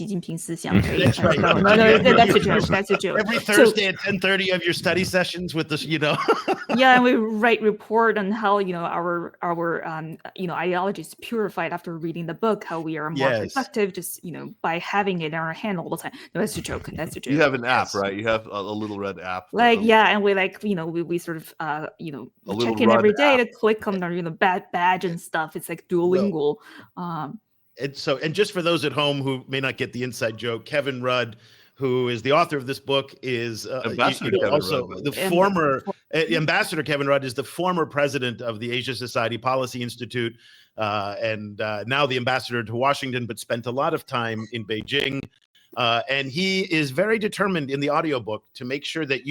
Jinping 思想. That's right. No, that's a joke. Every Thursday at 10:30 of your study sessions with this, Yeah, and we write report on how our ideology is purified after reading the book. How we are more productive just by having it in our hand all the time. No, that's a joke. That's a joke. You have an app, right? You have a little red app. And we sort of check in every day to click on the badge and stuff. It's like Duolingo. And just for those at home who may not get the inside joke, Kevin Rudd, who is the author of this book, is Ambassador Kevin Rudd is the former president of the Asia Society Policy Institute, and now the ambassador to Washington, but spent a lot of time in Beijing. And he is very determined in the audiobook to make sure that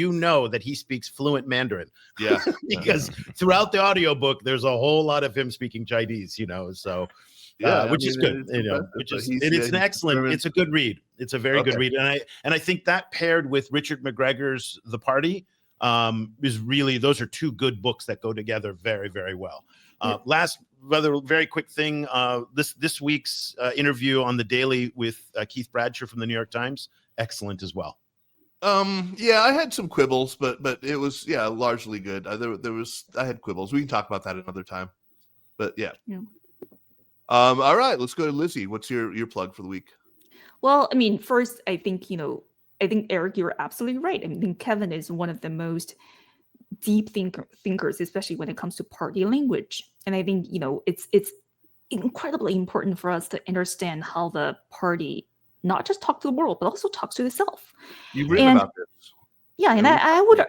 that he speaks fluent Mandarin. Yeah. Because throughout the audiobook, there's a whole lot of him speaking Chinese, so which is good. It's an excellent. It's a good read. It's a very good read, and I think that paired with Richard McGregor's The Party is really, those are two good books that go together very, very well. Last rather very quick thing, this week's interview on the Daily with Keith Bradshaw from the New York Times, excellent as well. I had some quibbles, but it was largely good. I had quibbles. We can talk about that another time. But yeah. All right, let's go to Lizzie. What's your plug for the week? Well, I mean, first, I think Eric, you're absolutely right. I think Kevin is one of the most deep thinkers, especially when it comes to party language. And I think it's incredibly important for us to understand how the party not just talks to the world, but also talks to itself. You've written about this. Yeah, and I would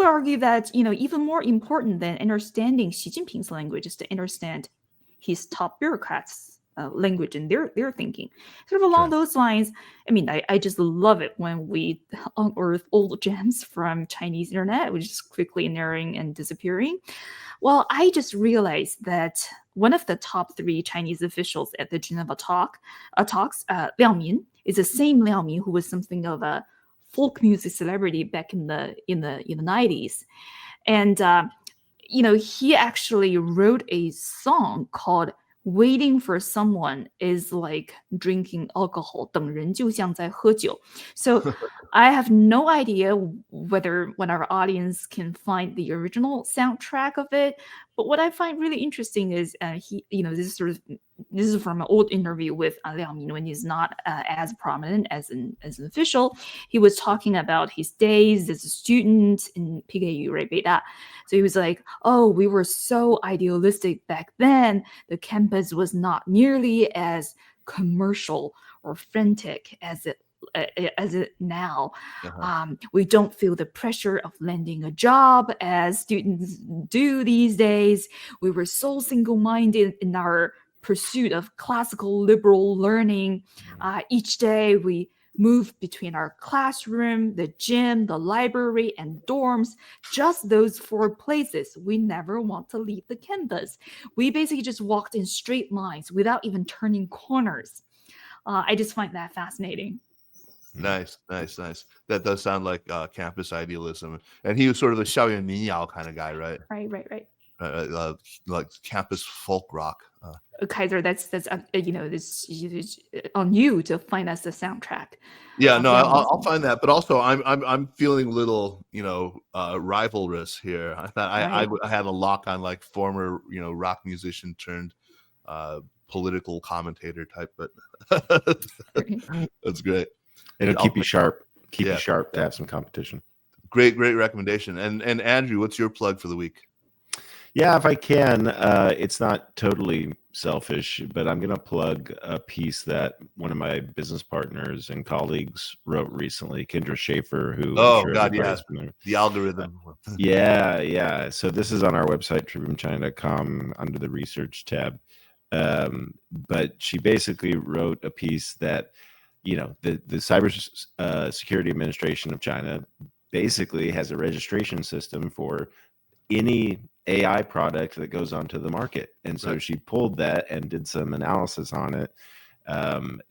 argue that even more important than understanding Xi Jinping's language is to understand his top bureaucrats' language and their thinking. Sort of along those lines, I mean, I just love it when we unearth old gems from Chinese internet, which is quickly narrowing and disappearing. Well, I just realized that one of the top 3 Chinese officials at the Geneva talks, Liao Min, is the same Liao Min who was something of a folk music celebrity back in the 90s, and he actually wrote a song called "Waiting for Someone is like drinking alcohol." 等人就像在喝酒. So I have no idea whether when our audience can find the original soundtrack of it. But what I find really interesting is this is from an old interview with Liao Min when he's not as prominent as an official. He was talking about his days as a student in PKU, right, Beida. So he was like, "Oh, we were so idealistic back then. The campus was not nearly as commercial or frantic as it now. We don't feel the pressure of landing a job as students do these days. We were so single-minded in our pursuit of classical liberal learning. Each day we moved between our classroom, the gym, the library, and dorms. Just those 4 places. We never want to leave the campus. We basically just walked in straight lines without even turning corners." I just find that fascinating. Nice. That does sound like campus idealism. And he was sort of the 校园民谣 kind of guy, right? Right. Like campus folk rock. Kaiser, that's this on you to find us the soundtrack. Yeah, no, I'll find that. But also, I'm feeling a little, rivalrous here. I thought I had a lock on like former, rock musician turned political commentator type, but that's great. It'll keep you sharp. Keep you sharp to have some competition. Great recommendation. And Andrew, what's your plug for the week? Yeah, if I can, it's not totally selfish, but I'm going to plug a piece that one of my business partners and colleagues wrote recently, Kendra Schaefer, who the algorithm. Yeah. So this is on our website, triviumchina.com, under the research tab. But she basically wrote a piece that, the Cyber Security Administration of China basically has a registration system for any AI product that goes onto the market. And so she pulled that and did some analysis on it.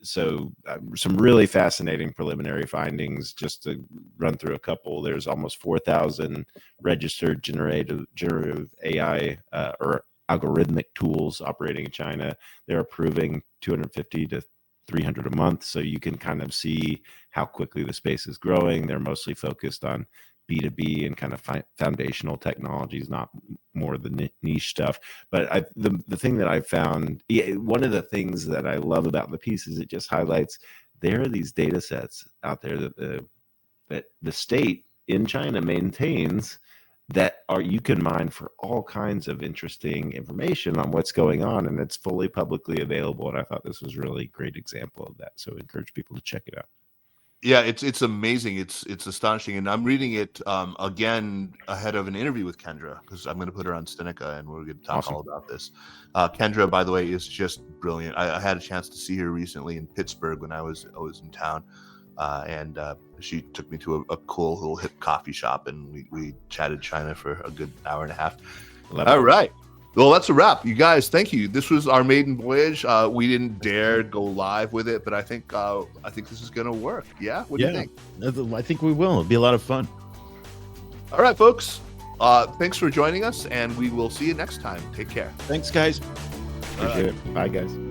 So some really fascinating preliminary findings, just to run through a couple. There's almost 4,000 registered generative AI or algorithmic tools operating in China. They're approving 250 to 300 a month. So you can kind of see how quickly the space is growing. They're mostly focused on B2B and kind of foundational technologies, not more the niche stuff. But the thing that I found, one of the things that I love about the piece is it just highlights there are these data sets out there that the state in China maintains that you can mine for all kinds of interesting information on what's going on, and it's fully publicly available. And I thought this was a really great example of that. So I encourage people to check it out. Yeah, it's amazing. It's astonishing, and I'm reading it again ahead of an interview with Kendra, because I'm going to put her on Sinica, and we're going to talk all about this. Kendra, by the way, is just brilliant. I had a chance to see her recently in Pittsburgh when I was in town, and she took me to a cool little hip coffee shop, and we chatted China for a good hour and a half. All right. Well, that's a wrap, you guys. Thank you. This was our maiden voyage. We didn't dare go live with it, but I think this is going to work. Yeah. What do you think? I think we will. It'll be a lot of fun. All right, folks. Thanks for joining us, and we will see you next time. Take care. Thanks, guys. Appreciate it. Bye, guys.